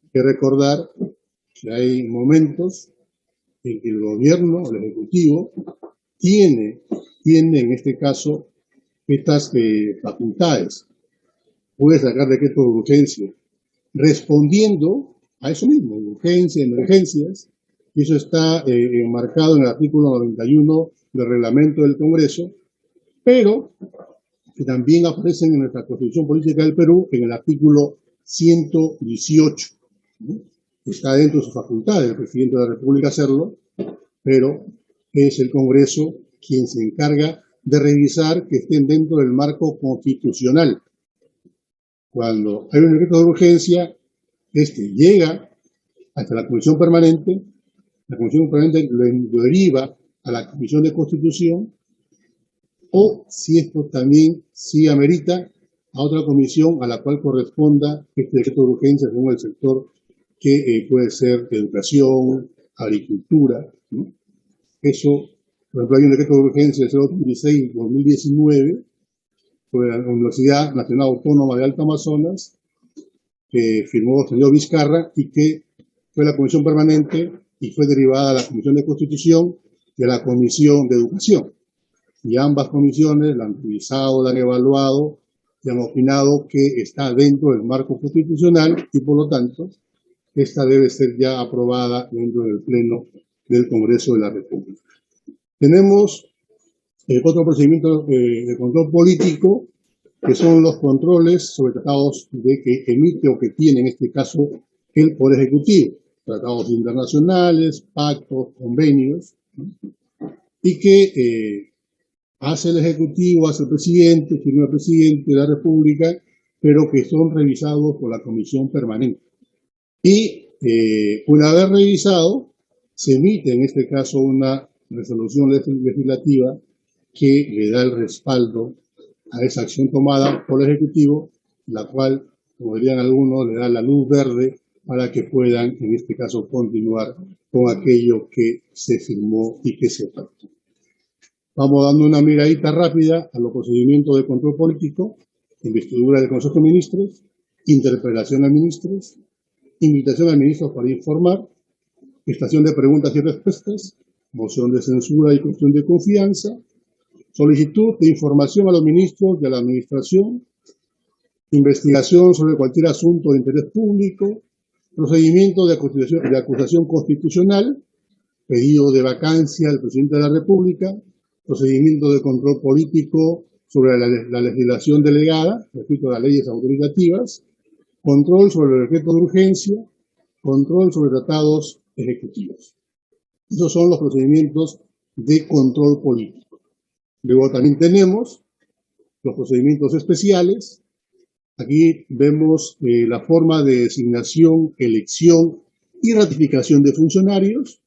Hay que recordar que hay momentos en que el gobierno, el Ejecutivo, tiene en este caso estas facultades. Puede sacar decretos de urgencia respondiendo a eso mismo, urgencia, emergencias, y eso está enmarcado en el artículo 91 del reglamento del Congreso, pero que también aparecen en nuestra Constitución Política del Perú en el artículo 118. Está dentro de sus facultades el presidente de la República hacerlo, pero es el Congreso quien se encarga de revisar que estén dentro del marco constitucional. Cuando hay un decreto de urgencia, llega hasta la Comisión Permanente, la Comisión Permanente lo deriva a la Comisión de Constitución, o si esto también amerita a otra comisión a la cual corresponda este decreto de urgencia según el sector que puede ser educación, agricultura, ¿no? Eso, por ejemplo, hay un decreto de urgencia del 036-2019 sobre la Universidad Nacional Autónoma de Alto Amazonas, que firmó el señor Vizcarra y que fue la Comisión Permanente y fue derivada a la Comisión de Constitución y a la Comisión de Educación. Y ambas comisiones la han revisado, la han evaluado y han opinado que está dentro del marco constitucional y, por lo tanto, esta debe ser ya aprobada dentro del Pleno del Congreso de la República. Tenemos otro procedimiento de control político, que son los controles sobre tratados que emite o que tiene, en este caso, el Poder Ejecutivo. Tratados internacionales, pactos, convenios, ¿no? Y que hace el Ejecutivo, hace el presidente, firma el presidente de la República, pero que son revisados por la Comisión Permanente. Y una vez revisado, se emite en este caso una resolución legislativa que le da el respaldo a esa acción tomada por el Ejecutivo, la cual, como dirían algunos, le da la luz verde para que puedan, en este caso, continuar con aquello que se firmó y que se pactó. Vamos dando una miradita rápida a los procedimientos de control político: investidura del Consejo de Ministros, interpelación a ministros, invitación a ministros para informar, estación de preguntas y respuestas, moción de censura y cuestión de confianza, solicitud de información a los ministros y a la administración, investigación sobre cualquier asunto de interés público, procedimiento de acusación constitucional, pedido de vacancia del presidente de la República, procedimiento de control político sobre la legislación delegada, respecto a las leyes autoritativas, control sobre el decreto de urgencia, control sobre tratados ejecutivos. Esos son los procedimientos de control político. Luego también tenemos los procedimientos especiales. Aquí vemos la forma de designación, elección y ratificación de funcionarios,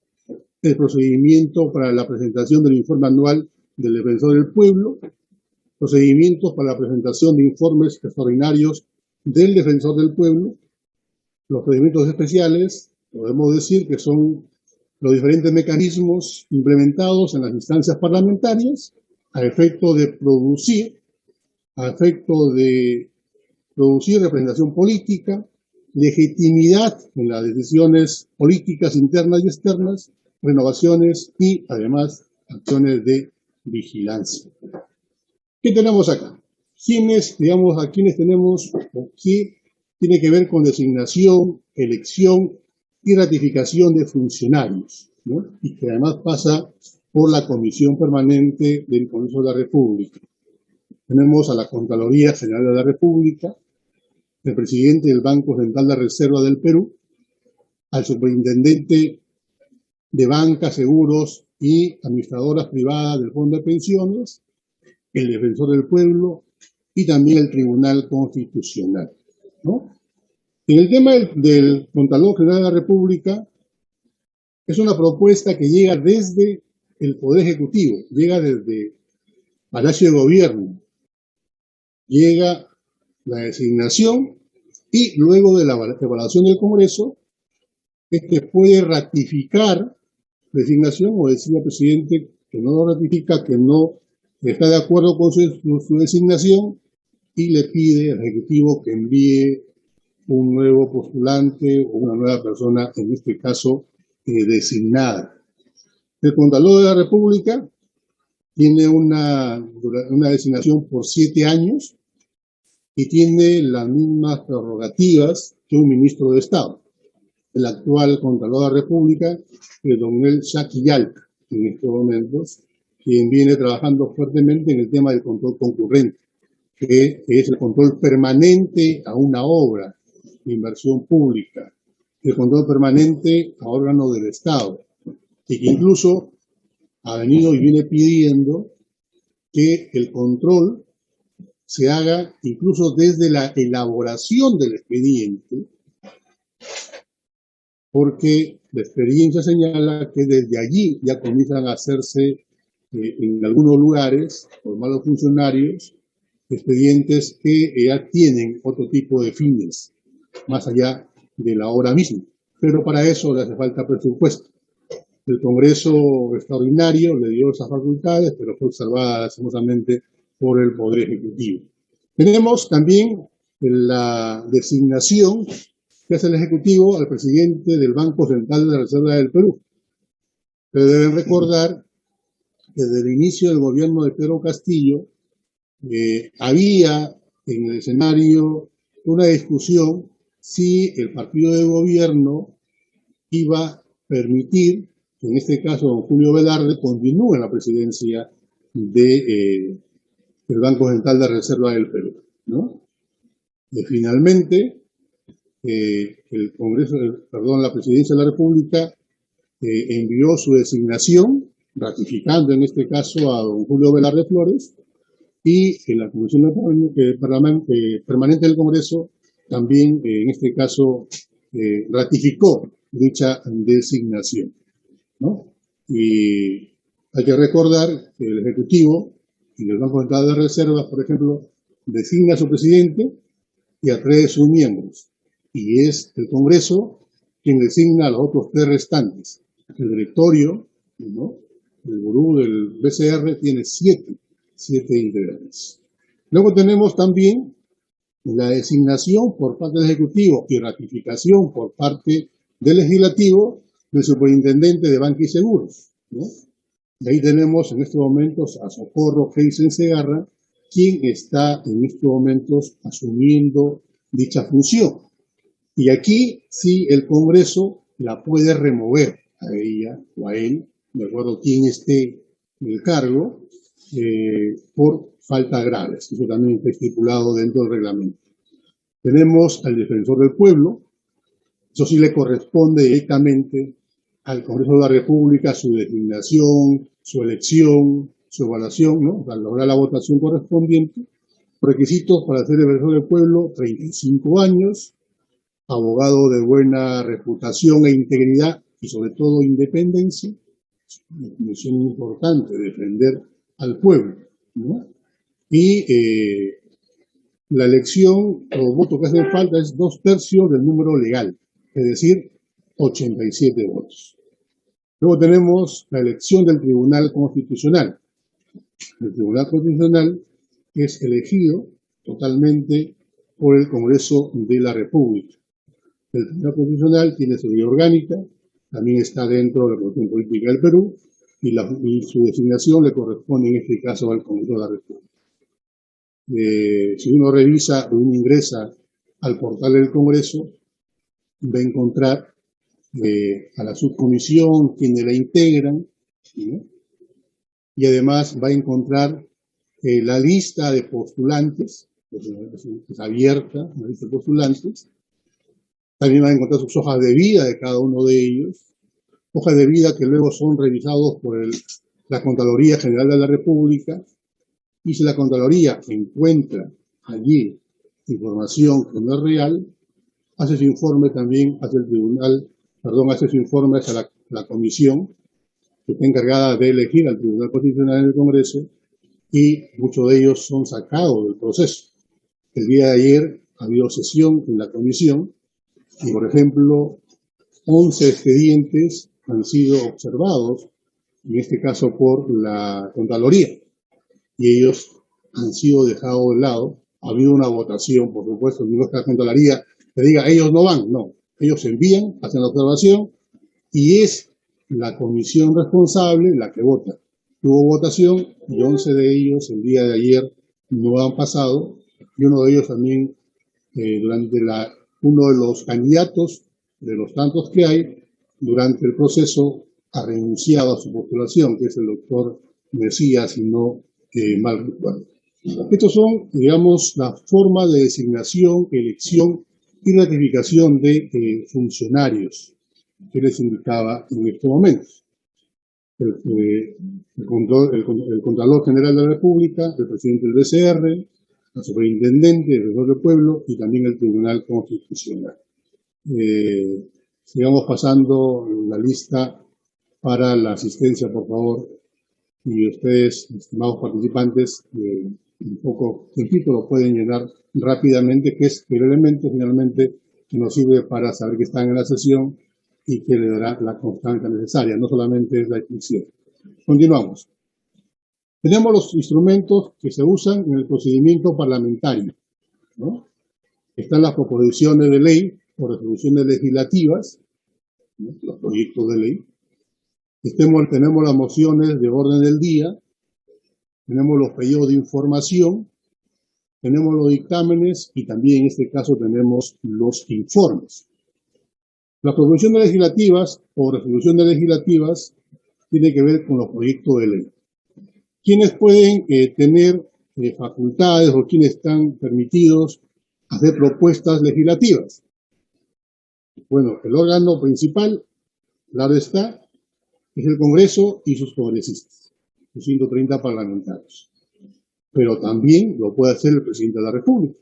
el procedimiento para la presentación del informe anual del Defensor del Pueblo, procedimientos para la presentación de informes extraordinarios del Defensor del Pueblo. Los procedimientos especiales, podemos decir que son los diferentes mecanismos implementados en las instancias parlamentarias a efecto de producir representación política, legitimidad en las decisiones políticas internas y externas, renovaciones y, además, acciones de vigilancia. ¿Qué tenemos acá? ¿A quiénes tenemos o qué tiene que ver con designación, elección y ratificación de funcionarios, ¿no? Y que además pasa por la Comisión Permanente del Congreso de la República. Tenemos a la Contraloría General de la República, el presidente del Banco Central de Reserva del Perú, al superintendente de bancas, seguros y administradoras privadas del Fondo de Pensiones, el defensor del pueblo y también el Tribunal Constitucional, ¿no? En el tema del Contralor General de la República, es una propuesta que llega desde el Poder Ejecutivo, llega desde Palacio de Gobierno, llega la designación y luego de la evaluación del Congreso, puede ratificar la designación o decirle al presidente que no lo ratifica, que no está de acuerdo con su designación y le pide al Ejecutivo que envíe un nuevo postulante o una nueva persona, en este caso designada. El Contralor de la República tiene una designación por 7 años y tiene las mismas prerrogativas que un ministro de Estado. El actual Contralor de la República, don Mel Shaquillal, en estos momentos, quien viene trabajando fuertemente en el tema del control concurrente, que es el control permanente a una obra de inversión pública, el control permanente a órganos del Estado, y que incluso ha venido y viene pidiendo que el control se haga incluso desde la elaboración del expediente, porque la experiencia señala que desde allí ya comienzan a hacerse en algunos lugares, por malos funcionarios, expedientes que ya tienen otro tipo de fines, más allá de la obra misma. Pero para eso le hace falta presupuesto. El Congreso extraordinario le dio esas facultades, pero fue observada lastimosamente por el Poder Ejecutivo. Tenemos también la designación que hace el Ejecutivo al presidente del Banco Central de la Reserva del Perú. Pero deben recordar que desde el inicio del gobierno de Pedro Castillo había en el escenario una discusión si el partido de gobierno iba a permitir que en este caso don Julio Velarde continúe en la presidencia del Banco Central de Reserva del Perú, ¿no? Y finalmente la Presidencia de la República envió su designación, ratificando en este caso a don Julio Velarde Flores, y en la Comisión Permanente del Congreso también, en este caso, ratificó dicha designación, ¿no? Y hay que recordar que el Ejecutivo y el Banco Central de Reserva, por ejemplo, designa a su presidente y a 3 de sus miembros, y es el Congreso quien designa a los otros 3 restantes. El directorio, ¿no?, el gurú del BCR tiene 7 integrantes. Luego tenemos también la designación por parte del Ejecutivo y ratificación por parte del Legislativo del Superintendente de Banca y Seguros, ¿no? Y ahí tenemos en estos momentos a Socorro Heisen Segarra, quien está en estos momentos asumiendo dicha función. Y aquí sí el Congreso la puede remover a ella o a él, de acuerdo a quién esté en el cargo, por faltas graves. Eso también está estipulado dentro del reglamento. Tenemos al defensor del pueblo. Eso sí le corresponde directamente al Congreso de la República su designación, su elección, su evaluación, ¿no? Para lograr la votación correspondiente. Requisitos para ser defensor del pueblo: 35 años, abogado de buena reputación e integridad y sobre todo independencia. Es una condición importante, defender al pueblo, ¿no? Y la elección, los votos que hacen falta es 2/3 del número legal, es decir, 87 votos. Luego tenemos la elección del Tribunal Constitucional. El Tribunal Constitucional es elegido totalmente por el Congreso de la República. El Tribunal Constitucional tiene su ley orgánica, también está dentro de la Constitución Política del Perú, y su designación le corresponde en este caso al Congreso de la República. Si uno revisa o uno ingresa al portal del Congreso, va a encontrar a la subcomisión, quienes la integran, ¿no? Y además va a encontrar la lista de postulantes, es abierta, la lista de postulantes. También va a encontrar sus hojas de vida de cada uno de ellos, hojas de vida que luego son revisados por la Contraloría General de la República, y si la Contraloría encuentra allí información que no es real, hace su informe también hacia el tribunal, hace su informe hacia la comisión que está encargada de elegir al Tribunal Constitucional en el Congreso, y muchos de ellos son sacados del proceso. El día de ayer ha habido sesión en la comisión y, por ejemplo, 11 expedientes han sido observados, en este caso por la Contraloría, y ellos han sido dejados de lado. Ha habido una votación, por supuesto, no es que la Contraloría le diga, ellos no van, no. Ellos envían, hacen la observación, y es la comisión responsable la que vota. Hubo votación y 11 de ellos el día de ayer no han pasado, y uno de ellos también, uno de los candidatos, de los tantos que hay, durante el proceso ha renunciado a su postulación, que es el doctor Mesías, si no mal recuerdo. Estos son, digamos, la forma de designación, elección y ratificación de funcionarios que les indicaba en estos momentos. El Contralor General de la República, el presidente del BCR, el superintendente, el regidor del pueblo y también el Tribunal Constitucional. Sigamos pasando la lista para la asistencia, por favor. Y ustedes, estimados participantes, un poco el título pueden llenar rápidamente, que es el elemento finalmente que nos sirve para saber que están en la sesión y que le dará la constancia necesaria, no solamente es la inscripción. Continuamos. Tenemos los instrumentos que se usan en el procedimiento parlamentario, ¿no? Están las proposiciones de ley o resoluciones legislativas, ¿no? Los proyectos de ley. Tenemos las mociones de orden del día, tenemos los pedidos de información, tenemos los dictámenes y también en este caso tenemos los informes. Las proposiciones legislativas o resoluciones legislativas tienen que ver con los proyectos de ley. ¿Quiénes pueden tener facultades o quiénes están permitidos hacer propuestas legislativas? Bueno, el órgano principal, claro está, es el Congreso y sus congresistas, sus 130 parlamentarios. Pero también lo puede hacer el presidente de la República.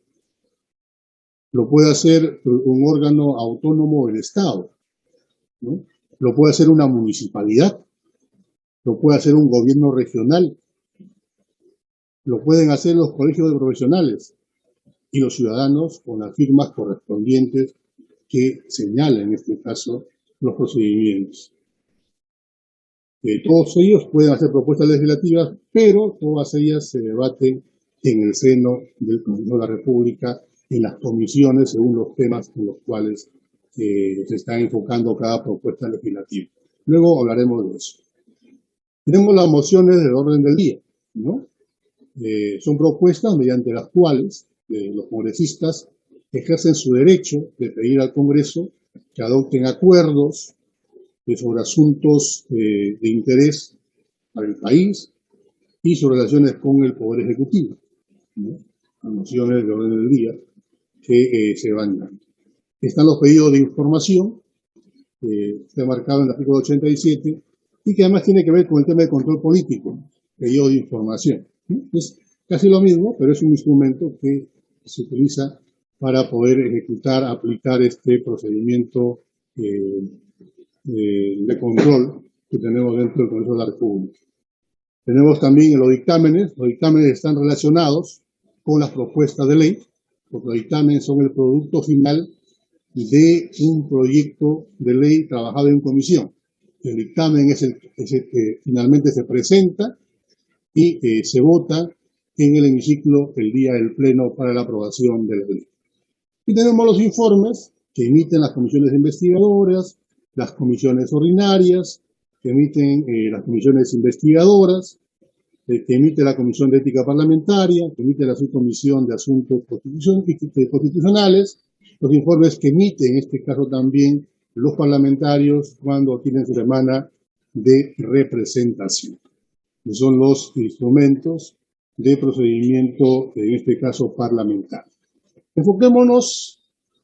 Lo puede hacer un órgano autónomo del Estado, ¿no? Lo puede hacer una municipalidad, lo puede hacer un gobierno regional, lo pueden hacer los colegios de profesionales y los ciudadanos con las firmas correspondientes que señalan en este caso los procedimientos. Todos ellos pueden hacer propuestas legislativas, pero todas ellas se debaten en el seno del Congreso de la República, en las comisiones, según los temas en los cuales se está enfocando cada propuesta legislativa. Luego hablaremos de eso. Tenemos las mociones del orden del día, ¿no? Son propuestas mediante las cuales los congresistas ejercen su derecho de pedir al Congreso que adopten acuerdos sobre asuntos de interés para el país y sobre relaciones con el Poder Ejecutivo, ¿no? Las mociones de orden del día que se van dando. Están los pedidos de información, está marcado en el artículo 87, y que además tiene que ver con el tema de control político, pedido de información, ¿no? Es casi lo mismo, pero es un instrumento que se utiliza para poder ejecutar, aplicar este procedimiento de control que tenemos dentro del Congreso de la República. Tenemos también los dictámenes están relacionados con las propuestas de ley, porque los dictámenes son el producto final de un proyecto de ley trabajado en comisión. El dictamen es el que finalmente se presenta y se vota en el hemiciclo el día del pleno para la aprobación de la ley. Y tenemos los informes que emiten las comisiones investigadoras, las comisiones ordinarias, que emiten las comisiones investigadoras, que emite la Comisión de Ética Parlamentaria, que emite la Subcomisión de Asuntos Constitucionales los informes que emiten, en este caso también, los parlamentarios cuando tienen su semana de representación. Que son los instrumentos de procedimiento, en este caso parlamentario. Enfoquémonos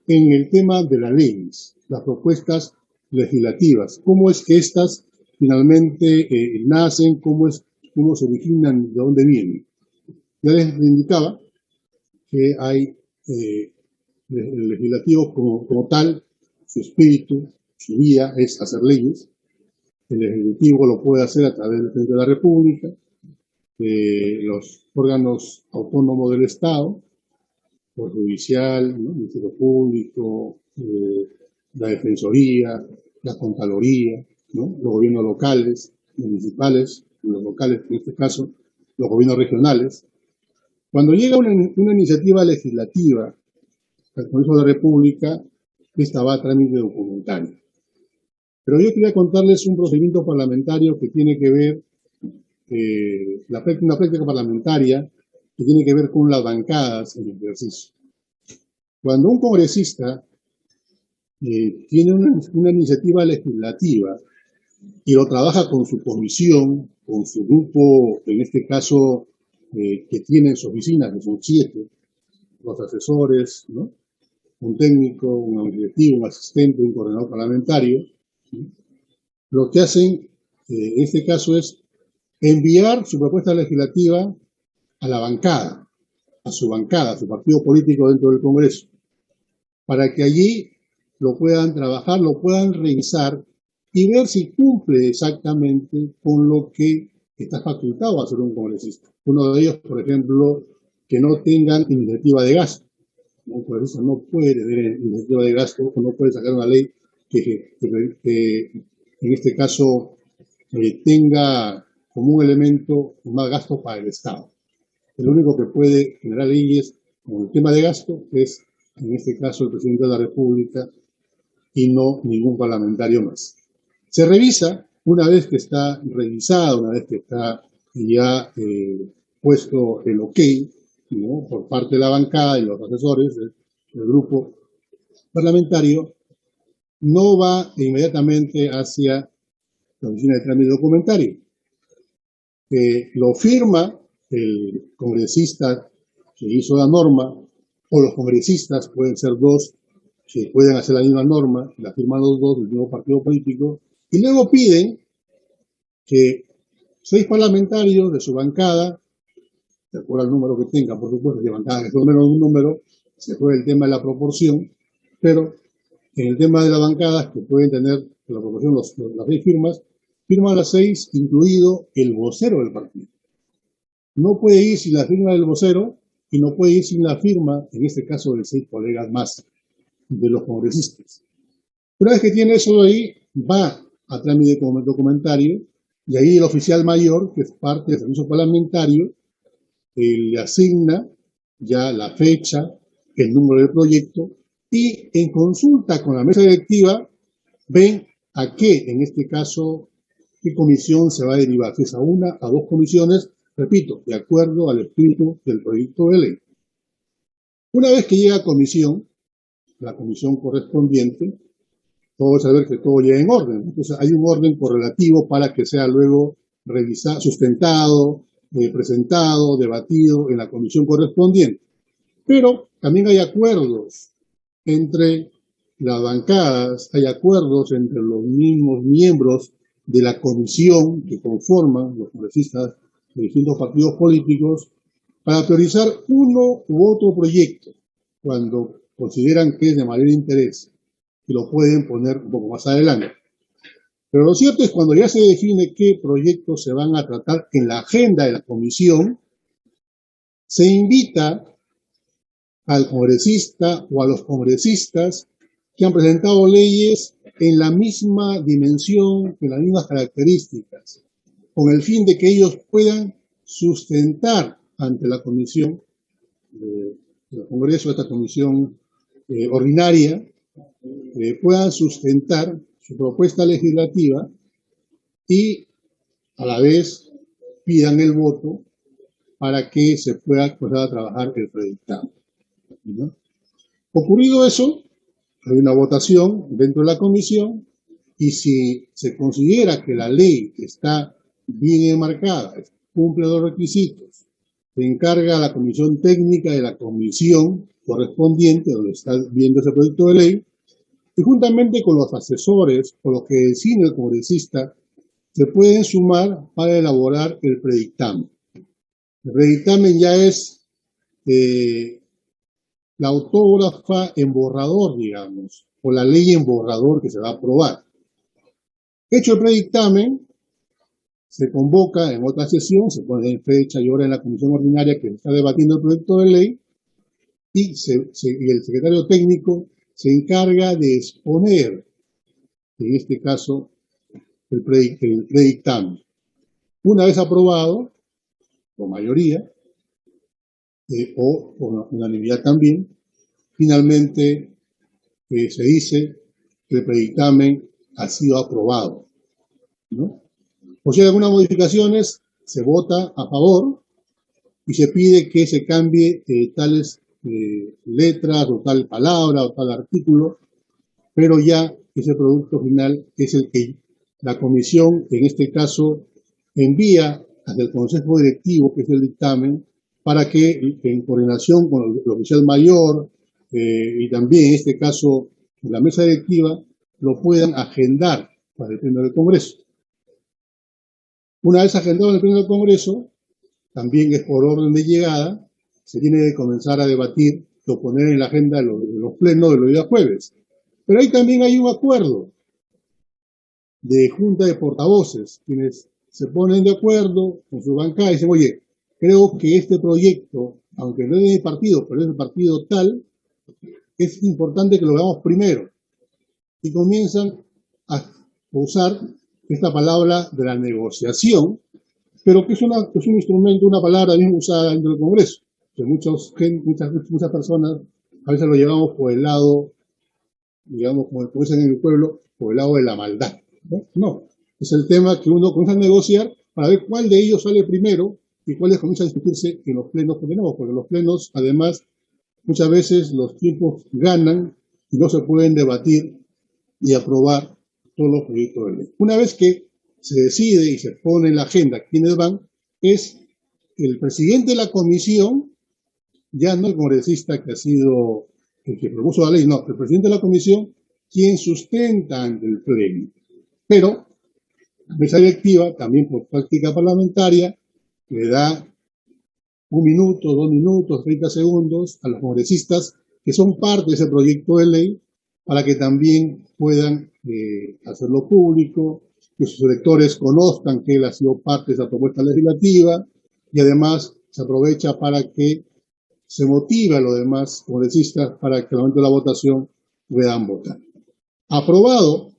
en el tema de las leyes, las propuestas legislativas, cómo es que estas finalmente nacen, cómo se originan, de dónde vienen. Ya les indicaba que hay el legislativo como tal, su espíritu, su vía es hacer leyes. El Ejecutivo lo puede hacer a través del Presidente de la República, los órganos autónomos del Estado, el Judicial, ¿no? El Ministerio Público, la Defensoría, la Contraloría, ¿no? Los gobiernos locales, municipales, los locales en este caso, los gobiernos regionales. Cuando llega una iniciativa legislativa al Congreso de la República, esta va a trámite documentario. Pero yo quería contarles un procedimiento parlamentario que tiene que ver, una práctica parlamentaria que tiene que ver con las bancadas en ejercicio. Cuando un congresista tiene una iniciativa legislativa y lo trabaja con su comisión, con su grupo, en este caso, que tiene en su oficina, que son 7, los asesores, ¿no? Un técnico, un administrativo, un asistente, un coordinador parlamentario, ¿sí? Lo que hacen en este caso es enviar su propuesta legislativa a la bancada, a su partido político dentro del Congreso, para que allí lo puedan trabajar, lo puedan revisar y ver si cumple exactamente con lo que está facultado a hacer un congresista. Uno de ellos, por ejemplo, que no tengan iniciativa de gasto. Un congresista no puede tener iniciativa de gasto o no puede sacar una ley que en este caso tenga como un elemento más gasto para el Estado. El único que puede generar leyes con el tema de gasto es, en este caso, el presidente de la República y no ningún parlamentario más. Se revisa una vez que está revisado, una vez que está ya puesto el ok, ¿no? Por parte de la bancada y los asesores del grupo parlamentario, no va inmediatamente hacia la oficina de trámite documentario. Lo firma el congresista que hizo la norma, o los congresistas, pueden ser 2, que pueden hacer la misma norma, la firman los 2 del mismo partido político, y luego piden que 6 parlamentarios de su bancada, de acuerdo al número que tengan, por supuesto, de bancada que es menos de un número, se juega el tema de la proporción, pero en el tema de las bancadas, que pueden tener la proporción las 6 firmas, firman las 6, incluido el vocero del partido. No puede ir sin la firma del vocero y no puede ir sin la firma, en este caso, de 6 colegas más de los congresistas. Una vez que tiene eso de ahí, va a trámite documentario y ahí el oficial mayor, que es parte del servicio parlamentario, le asigna ya la fecha, el número del proyecto y en consulta con la mesa directiva ven a qué, en este caso, qué comisión se va a derivar, si es a una, a 2 comisiones, repito, de acuerdo al espíritu del proyecto de ley. Una vez que llega a comisión, la comisión correspondiente, todo es saber que todo llega en orden. Entonces hay un orden correlativo para que sea luego revisado, sustentado, presentado, debatido en la comisión correspondiente. Pero también hay acuerdos entre las bancadas, hay acuerdos entre los mismos miembros de la comisión que conforman los congresistas de distintos partidos políticos para priorizar uno u otro proyecto cuando consideran que es de mayor interés y lo pueden poner un poco más adelante. Pero lo cierto es cuando ya se define qué proyectos se van a tratar en la agenda de la comisión, se invita al congresista o a los congresistas que han presentado leyes en la misma dimensión, en las mismas características, con el fin de que ellos puedan sustentar ante la comisión del Congreso, esta comisión ordinaria, puedan sustentar su propuesta legislativa y a la vez pidan el voto para que se pueda empezar a trabajar el proyectado, ¿no? Ocurrido eso, hay una votación dentro de la comisión y si se considera que la ley está bien enmarcada, cumple los requisitos, se encarga a la comisión técnica de la comisión correspondiente donde está viendo ese proyecto de ley y juntamente con los asesores o los que decide el congresista se pueden sumar para elaborar el predictamen. El predictamen ya es la autógrafa en borrador, digamos, o la ley en borrador que se va a aprobar. Hecho el predictamen, se convoca en otra sesión, se pone fecha y hora en la comisión ordinaria que está debatiendo el proyecto de ley y el secretario técnico se encarga de exponer, en este caso, el predictamen. Una vez aprobado, por mayoría, o por unanimidad también, finalmente se dice que el predictamen ha sido aprobado, ¿no? O si hay algunas modificaciones, se vota a favor y se pide que se cambie tales letras o tal palabra o tal artículo, pero ya ese producto final es el que la comisión, en este caso, envía hacia el Consejo Directivo, que es el dictamen, para que en coordinación con el oficial mayor y también en este caso la mesa directiva lo puedan agendar para el pleno del Congreso. Una vez agendado en el pleno del Congreso, también es por orden de llegada, se tiene que comenzar a debatir o poner en la agenda de los plenos de los días jueves. Pero ahí también hay un acuerdo de junta de portavoces, quienes se ponen de acuerdo con su bancada y dicen, oye, creo que este proyecto, aunque no es de mi partido, pero es del partido tal, es importante que lo veamos primero. Y comienzan a usar esta palabra de la negociación, pero que es un instrumento, una palabra bien usada dentro del Congreso. Que muchas personas a veces lo llevamos por el lado, digamos, como dicen en mi pueblo, por el lado de la maldad. No, es el tema que uno comienza a negociar para ver cuál de ellos sale primero y cuáles comienza a discutirse en los plenos que tenemos, porque los plenos, además, muchas veces los tiempos ganan y no se pueden debatir y aprobar todos los proyectos de ley. Una vez que se decide y se pone en la agenda quiénes van, es el presidente de la comisión, ya no el congresista que ha sido el que propuso la ley, no, el presidente de la comisión, quien sustenta ante el pleno. Pero la mesa directiva, también por práctica parlamentaria, le da 1 minuto, 2 minutos, 30 segundos a los congresistas que son parte de ese proyecto de ley para que también puedan hacerlo público, que sus electores conozcan que él ha sido parte de esa propuesta legislativa y además se aprovecha para que se motive a los demás congresistas para que al momento de la votación puedan votar. Aprobado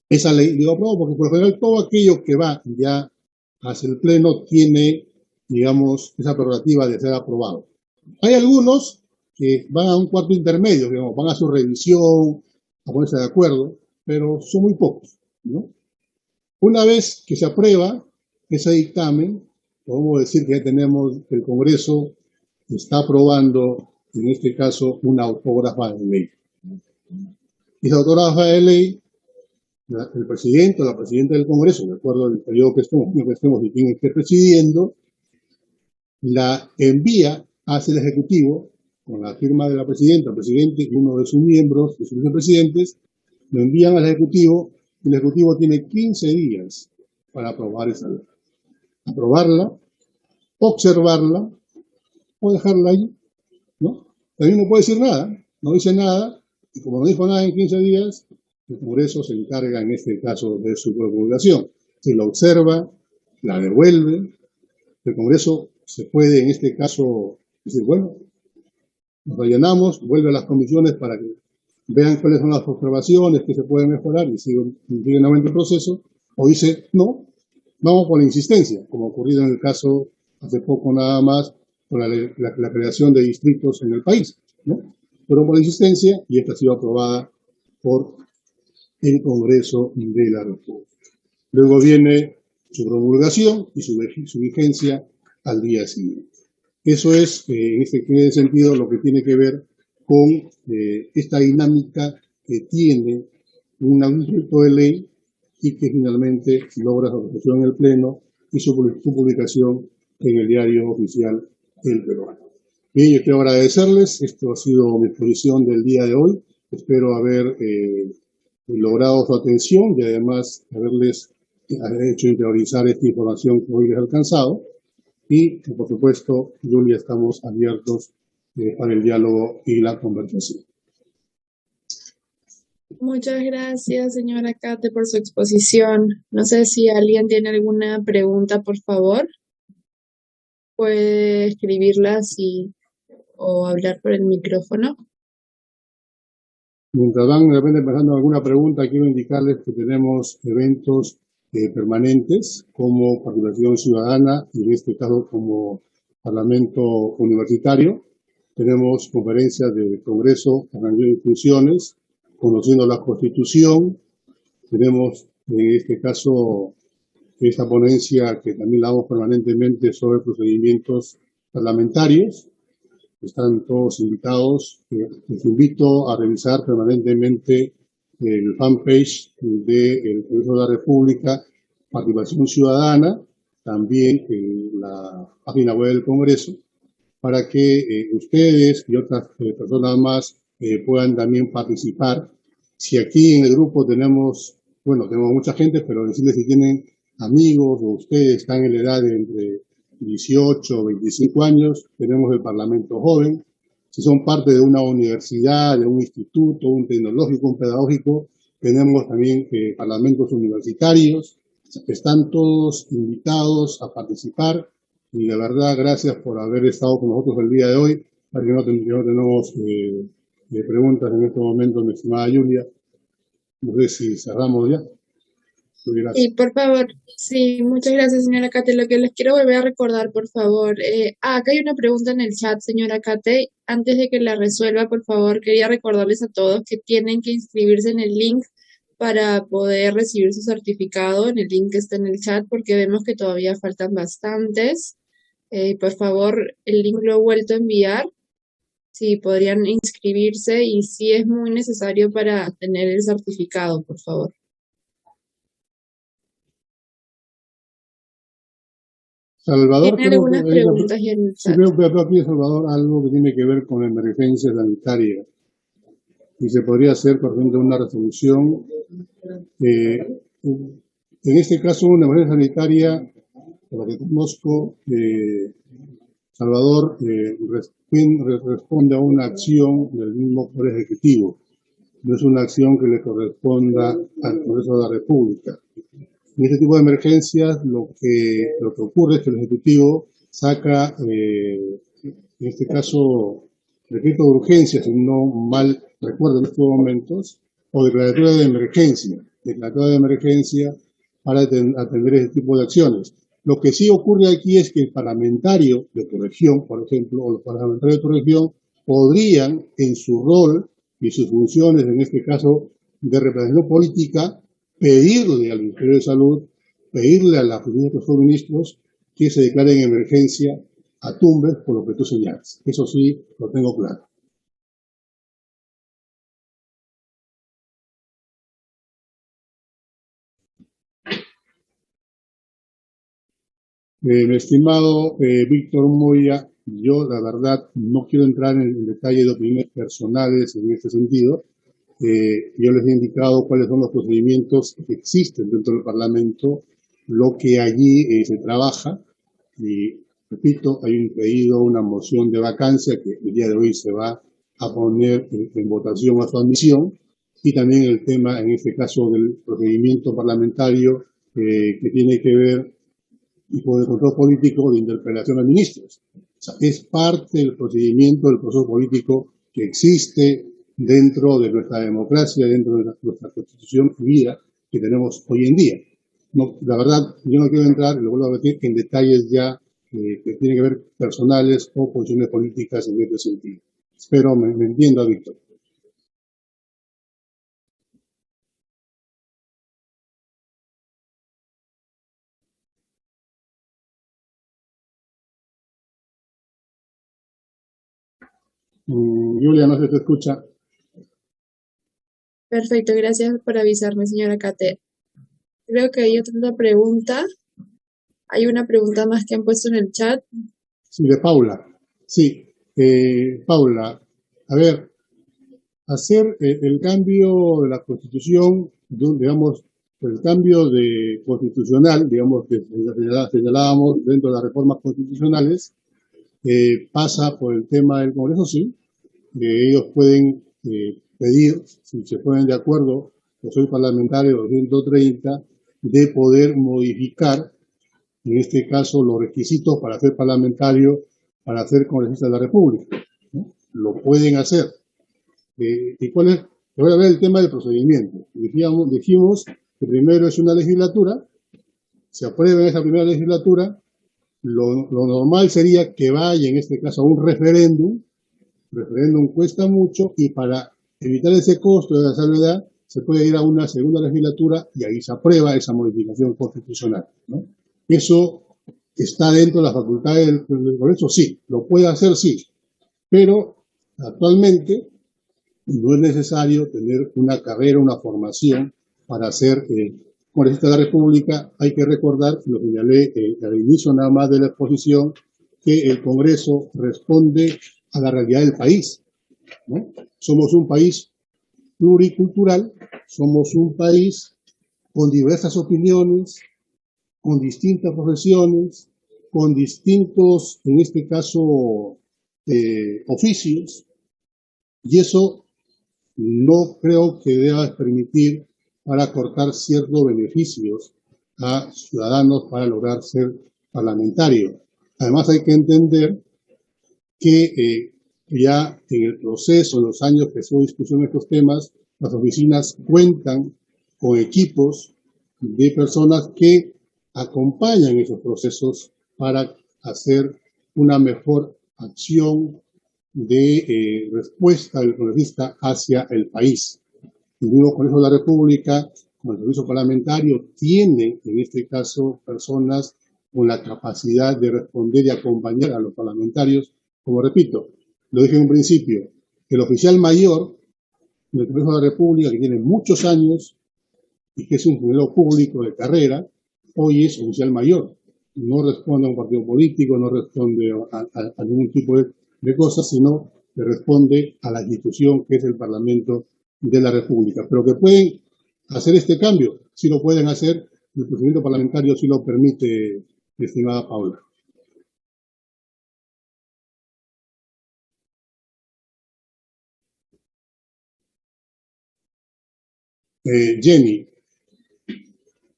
esa ley, digo aprobado porque por lo general todo aquello que va ya hacia el pleno tiene, digamos, esa prerrogativa de ser aprobado. Hay algunos que van a un cuarto intermedio, digamos, van a su revisión, a ponerse de acuerdo, pero son muy pocos, ¿no? Una vez que se aprueba ese dictamen, podemos decir que ya tenemos, el Congreso está aprobando, en este caso, una autógrafa de ley. Y esa autógrafa de ley, el presidente o la presidenta del Congreso, de acuerdo al periodo que estemos y quien esté presidiendo, la envía hacia el Ejecutivo con la firma de la presidenta, el presidente y uno de sus miembros, de sus vicepresidentes, lo envían al Ejecutivo y el Ejecutivo tiene 15 días para aprobar esa ley. Aprobarla, observarla o dejarla ahí, ¿no? También no puede decir nada, no dice nada, y como no dijo nada en 15 días, el Congreso se encarga en este caso de su promulgación. Si la observa, la devuelve, el Congreso se puede en este caso decir, bueno, nos rellenamos, vuelve a las comisiones para que vean cuáles son las observaciones que se pueden mejorar y siguen nuevamente el proceso, o dice, no, vamos por la insistencia, como ha ocurrido en el caso hace poco nada más con la creación de distritos en el país, ¿no? Fueron por la insistencia y esta ha sido aprobada por el Congreso de la República. Luego viene su promulgación y su vigencia al día siguiente. Eso es, en este sentido, lo que tiene que ver con esta dinámica que tiene un proyecto de ley y que finalmente logra su aprobación en el Pleno y su publicación en el Diario Oficial del Peruano. Bien, yo quiero agradecerles. Esto ha sido mi exposición del día de hoy. Espero haber logrado su atención y además haberles hecho interiorizar esta información que hoy les ha alcanzado. Y, por supuesto, Julia, estamos abiertos para el diálogo y la conversación. Muchas gracias, señora Kate, por su exposición. No sé si alguien tiene alguna pregunta, por favor. Puede escribirla o hablar por el micrófono. Mientras van de repente pasando alguna pregunta, quiero indicarles que tenemos eventos permanentes como participación ciudadana y en este caso como Parlamento Universitario. Tenemos conferencias del Congreso de Funciones, conociendo la Constitución. Tenemos en este caso esta ponencia que también la damos permanentemente sobre procedimientos parlamentarios. Están todos invitados. Les invito a revisar permanentemente el fanpage del Congreso de la República, Participación Ciudadana, también en la página web del Congreso, para que ustedes y otras personas más puedan también participar. Si aquí en el grupo tenemos mucha gente, pero decirles si tienen amigos o ustedes están en la edad de entre 18 o 25 años, tenemos el Parlamento Joven. Si son parte de una universidad, de un instituto, un tecnológico, un pedagógico, tenemos también parlamentos universitarios. Están todos invitados a participar y de verdad gracias por haber estado con nosotros el día de hoy. Para que no tenemos preguntas en este momento, mi estimada Julia. No sé si cerramos ya. Y por favor, sí, muchas gracias, señora Kate. Lo que les quiero volver a recordar, por favor. Acá hay una pregunta en el chat, señora Kate. Antes de que la resuelva, por favor, quería recordarles a todos que tienen que inscribirse en el link para poder recibir su certificado, en el link que está en el chat, porque vemos que todavía faltan bastantes. Por favor, el link lo he vuelto a enviar. Si podrían inscribirse y si es muy necesario para tener el certificado, por favor. Salvador, Tiene algunas preguntas ya en el chat. Sí, veo aquí, Salvador, algo que tiene que ver con la emergencia sanitaria. Y se podría hacer, por ejemplo, una resolución. En este caso, una emergencia sanitaria, por lo que conozco, Salvador responde a una acción del mismo Poder Ejecutivo. No es una acción que le corresponda al Congreso de la República. En este tipo de emergencias, lo que ocurre es que el Ejecutivo saca, en este caso, decreto de urgencia, si no mal recuerdo en estos momentos, o declaratoria de emergencia para atender ese tipo de acciones. Lo que sí ocurre aquí es que el parlamentario de tu región, por ejemplo, o los parlamentarios de tu región, podrían, en su rol y sus funciones, en este caso de representación política, pedirle al Ministerio de Salud, pedirle a la Oficina de los Ministros que se declare en emergencia a Tumbes por lo que tú señalas. Eso sí, lo tengo claro. Mi estimado Víctor Moya, yo la verdad no quiero entrar en detalle de opiniones personales en este sentido. Yo les he indicado cuáles son los procedimientos que existen dentro del Parlamento, lo que allí se trabaja. Y repito, hay un pedido, una moción de vacancia que el día de hoy se va a poner en votación a su admisión. Y también el tema, en este caso, del procedimiento parlamentario que tiene que ver y con el control político de interpelación a ministros. O sea, es parte del procedimiento, del proceso político que existe dentro de nuestra democracia, dentro de nuestra constitución y vida que tenemos hoy en día. No, la verdad, yo no quiero entrar, y lo vuelvo a repetir, en detalles ya que tienen que ver personales o posiciones políticas en este sentido. Espero me entienda, Víctor. Julia, no se te escucha. Perfecto, gracias por avisarme, señora Kate. Creo que hay otra pregunta. Hay una pregunta más que han puesto en el chat. Sí, de Paula. Sí, Paula, a ver, hacer el cambio de la Constitución, digamos, el cambio de constitucional, digamos, que señalábamos dentro de las reformas constitucionales, pasa por el tema del Congreso, sí. Ellos pueden pedir, si se ponen de acuerdo, yo soy parlamentario 230, de poder modificar, en este caso, los requisitos para ser parlamentario, para ser congresista de la República, ¿no? Lo pueden hacer. ¿Y cuál es? Voy a ver el tema del procedimiento. Dijimos que primero es una legislatura, se aprueba en esa primera legislatura, lo normal sería que vaya, en este caso, a un referéndum. Referéndum cuesta mucho y para evitar ese costo de la salvedad se puede ir a una segunda legislatura y ahí se aprueba esa modificación constitucional, ¿no? Eso está dentro de las facultades del Congreso, sí, lo puede hacer, sí, pero actualmente no es necesario tener una carrera, una formación para ser congresista de la República. Hay que recordar, lo señalé al inicio nada más de la exposición, que el Congreso responde a la realidad del país, ¿no? Somos un país pluricultural, somos un país con diversas opiniones, con distintas profesiones, con distintos, en este caso, oficios, y eso no creo que deba permitir para cortar ciertos beneficios a ciudadanos para lograr ser parlamentario. Además hay que entender que ya en el proceso, en los años que estuvo discusión de estos temas, las oficinas cuentan con equipos de personas que acompañan esos procesos para hacer una mejor acción de respuesta del congresista hacia el país. El mismo Congreso de la República, como el servicio parlamentario, tiene en este caso personas con la capacidad de responder y acompañar a los parlamentarios. Como repito, lo dije en un principio, el oficial mayor del Congreso de la República, que tiene muchos años y que es un funcionario público de carrera, hoy es oficial mayor. No responde a un partido político, no responde a ningún tipo de cosas, sino que responde a la institución que es el Parlamento de la República. Pero que pueden hacer este cambio, sí lo pueden hacer, el procedimiento parlamentario sí lo permite, estimada Paula. Jenny,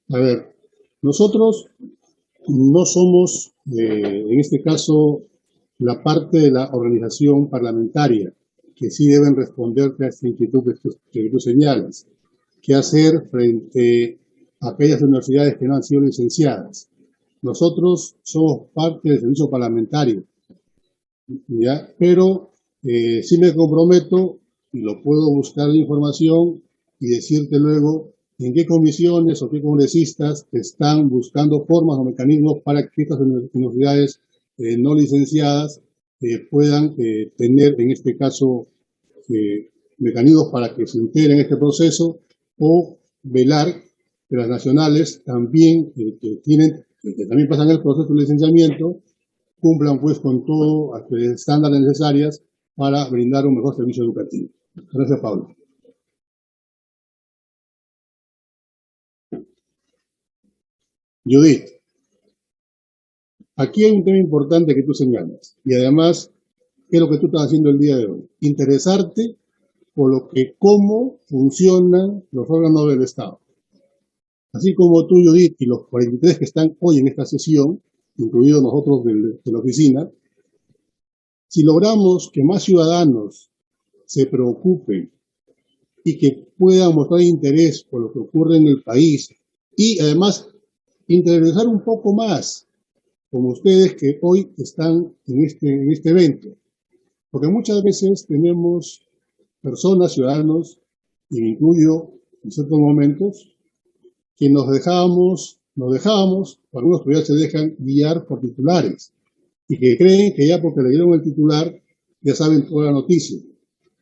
a ver, nosotros no somos, en este caso, la parte de la organización parlamentaria, que sí deben responderte a esta inquietud que tú señalas. ¿Qué hacer frente a aquellas universidades que no han sido licenciadas? Nosotros somos parte del servicio parlamentario, ¿ya? Pero sí me comprometo, y lo puedo buscar la información y decirte luego en qué comisiones o qué congresistas están buscando formas o mecanismos para que estas universidades no licenciadas puedan tener, en este caso, mecanismos para que se integren en este proceso, o velar que las nacionales también, que también pasan el proceso de licenciamiento, cumplan pues con todos los estándares necesarios para brindar un mejor servicio educativo. Gracias, Pablo. Judith, aquí hay un tema importante que tú señalas, y además, ¿qué es lo que tú estás haciendo el día de hoy? Interesarte por cómo funcionan los órganos del Estado. Así como tú, Judith, y los 43 que están hoy en esta sesión, incluidos nosotros de la oficina, si logramos que más ciudadanos se preocupen y que puedan mostrar interés por lo que ocurre en el país y además interesar un poco más, como ustedes que hoy están en este evento, porque muchas veces tenemos personas, ciudadanos, y me incluyo en ciertos momentos, que nos dejábamos, algunos todavía se dejan guiar por titulares, y que creen que ya porque le dieron el titular ya saben toda la noticia.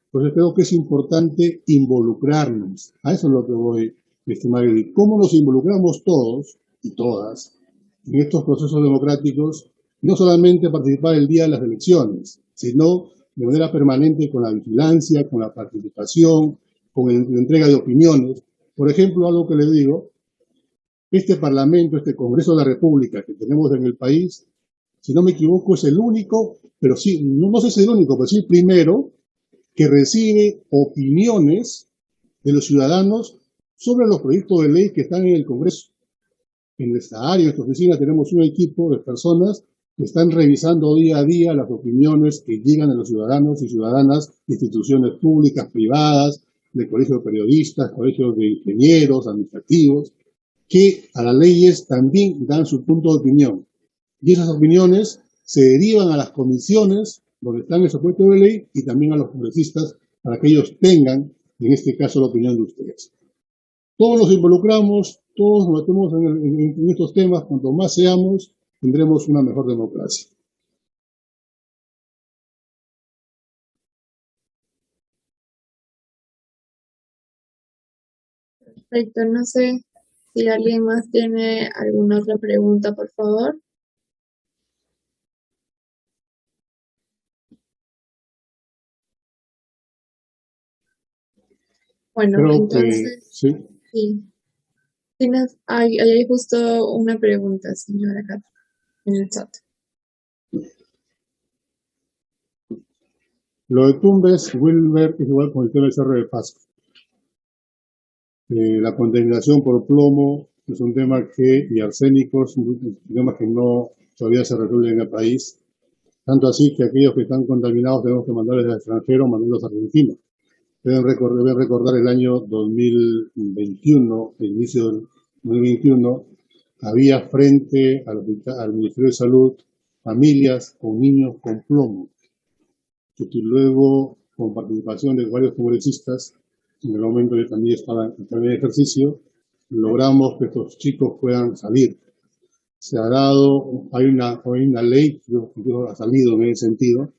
Entonces creo que es importante involucrarnos. A eso es lo que voy, mi estimado Edith. ¿Cómo nos involucramos todos y todas en estos procesos democráticos? No solamente participar el día de las elecciones, sino de manera permanente con la vigilancia, con la participación, con la entrega de opiniones. Por ejemplo, algo que les digo, este Parlamento, este Congreso de la República que tenemos en el país, si no me equivoco, es el único, pero sí, no sé si es el único, pero sí el primero que recibe opiniones de los ciudadanos sobre los proyectos de ley que están en el Congreso. En nuestra área, en nuestra oficina, tenemos un equipo de personas que están revisando día a día las opiniones que llegan a los ciudadanos y ciudadanas de instituciones públicas, privadas, de colegios de periodistas, colegios de ingenieros, administrativos, que a las leyes también dan su punto de opinión. Y esas opiniones se derivan a las comisiones donde están esos proyectos de ley y también a los congresistas para que ellos tengan, en este caso, la opinión de ustedes. Todos nos involucramos, todos nos metemos en estos temas. Cuanto más seamos, tendremos una mejor democracia. Perfecto, no sé si alguien más tiene alguna otra pregunta, por favor. Bueno, Creo entonces, sí. sí. Ahí hay justo una pregunta, señora Kat, en el chat. Lo de Tumbes, Wilber, es igual con el tema del Cerro de Pasco. La contaminación por plomo es un tema y arsénicos, un tema que no todavía se resuelve en el país. Tanto así que aquellos que están contaminados tenemos que mandarles al extranjero, mandarlos a Argentina. Deben recordar el año 2021, el inicio del 2021, había frente al Ministerio de Salud familias con niños con plomo, que luego, con participación de varios congresistas, en el momento que también estaba en ejercicio, logramos que estos chicos puedan salir. Se ha dado, hay una ley que ha salido en ese sentido,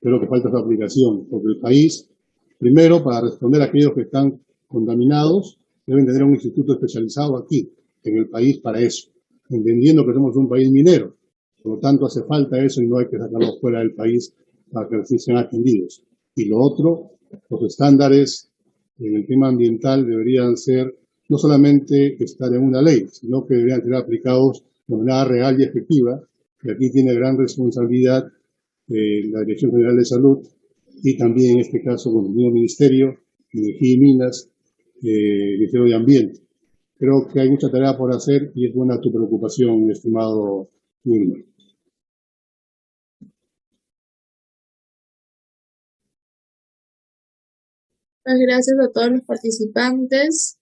pero que falta su aplicación, porque el país, primero, para responder a aquellos que están contaminados, deben tener un instituto especializado aquí, en el país, para eso, entendiendo que somos un país minero. Por lo tanto, hace falta eso y no hay que sacarlos fuera del país para que así sean atendidos. Y lo otro, los estándares en el tema ambiental deberían ser no solamente estar en una ley, sino que deberían ser aplicados de manera real y efectiva, y aquí tiene gran responsabilidad la Dirección General de Salud y también en este caso con el mismo Ministerio, Energía y Minas, Ministerio de Ambiente. Creo que hay mucha tarea por hacer y es buena tu preocupación, estimado Wilmer. Muchas gracias a todos los participantes.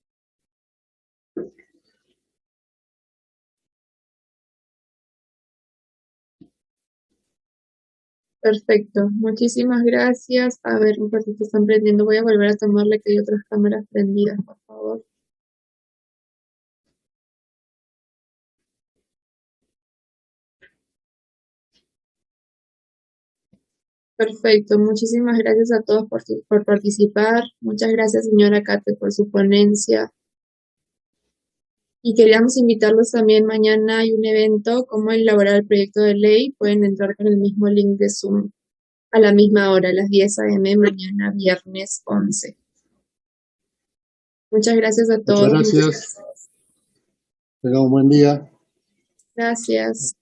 Perfecto, muchísimas gracias. A ver, un ratito están prendiendo. Voy a volver a tomarle que hay otras cámaras prendidas, por favor. Perfecto, muchísimas gracias a todos por participar. Muchas gracias, señora Kate, por su ponencia. Y queríamos invitarlos también mañana hay un evento, cómo elaborar el proyecto de ley. Pueden entrar con el mismo link de Zoom a la misma hora, a las 10 a.m. mañana, viernes 11. Muchas gracias a todos. Muchas gracias. Tengan un buen día. Gracias.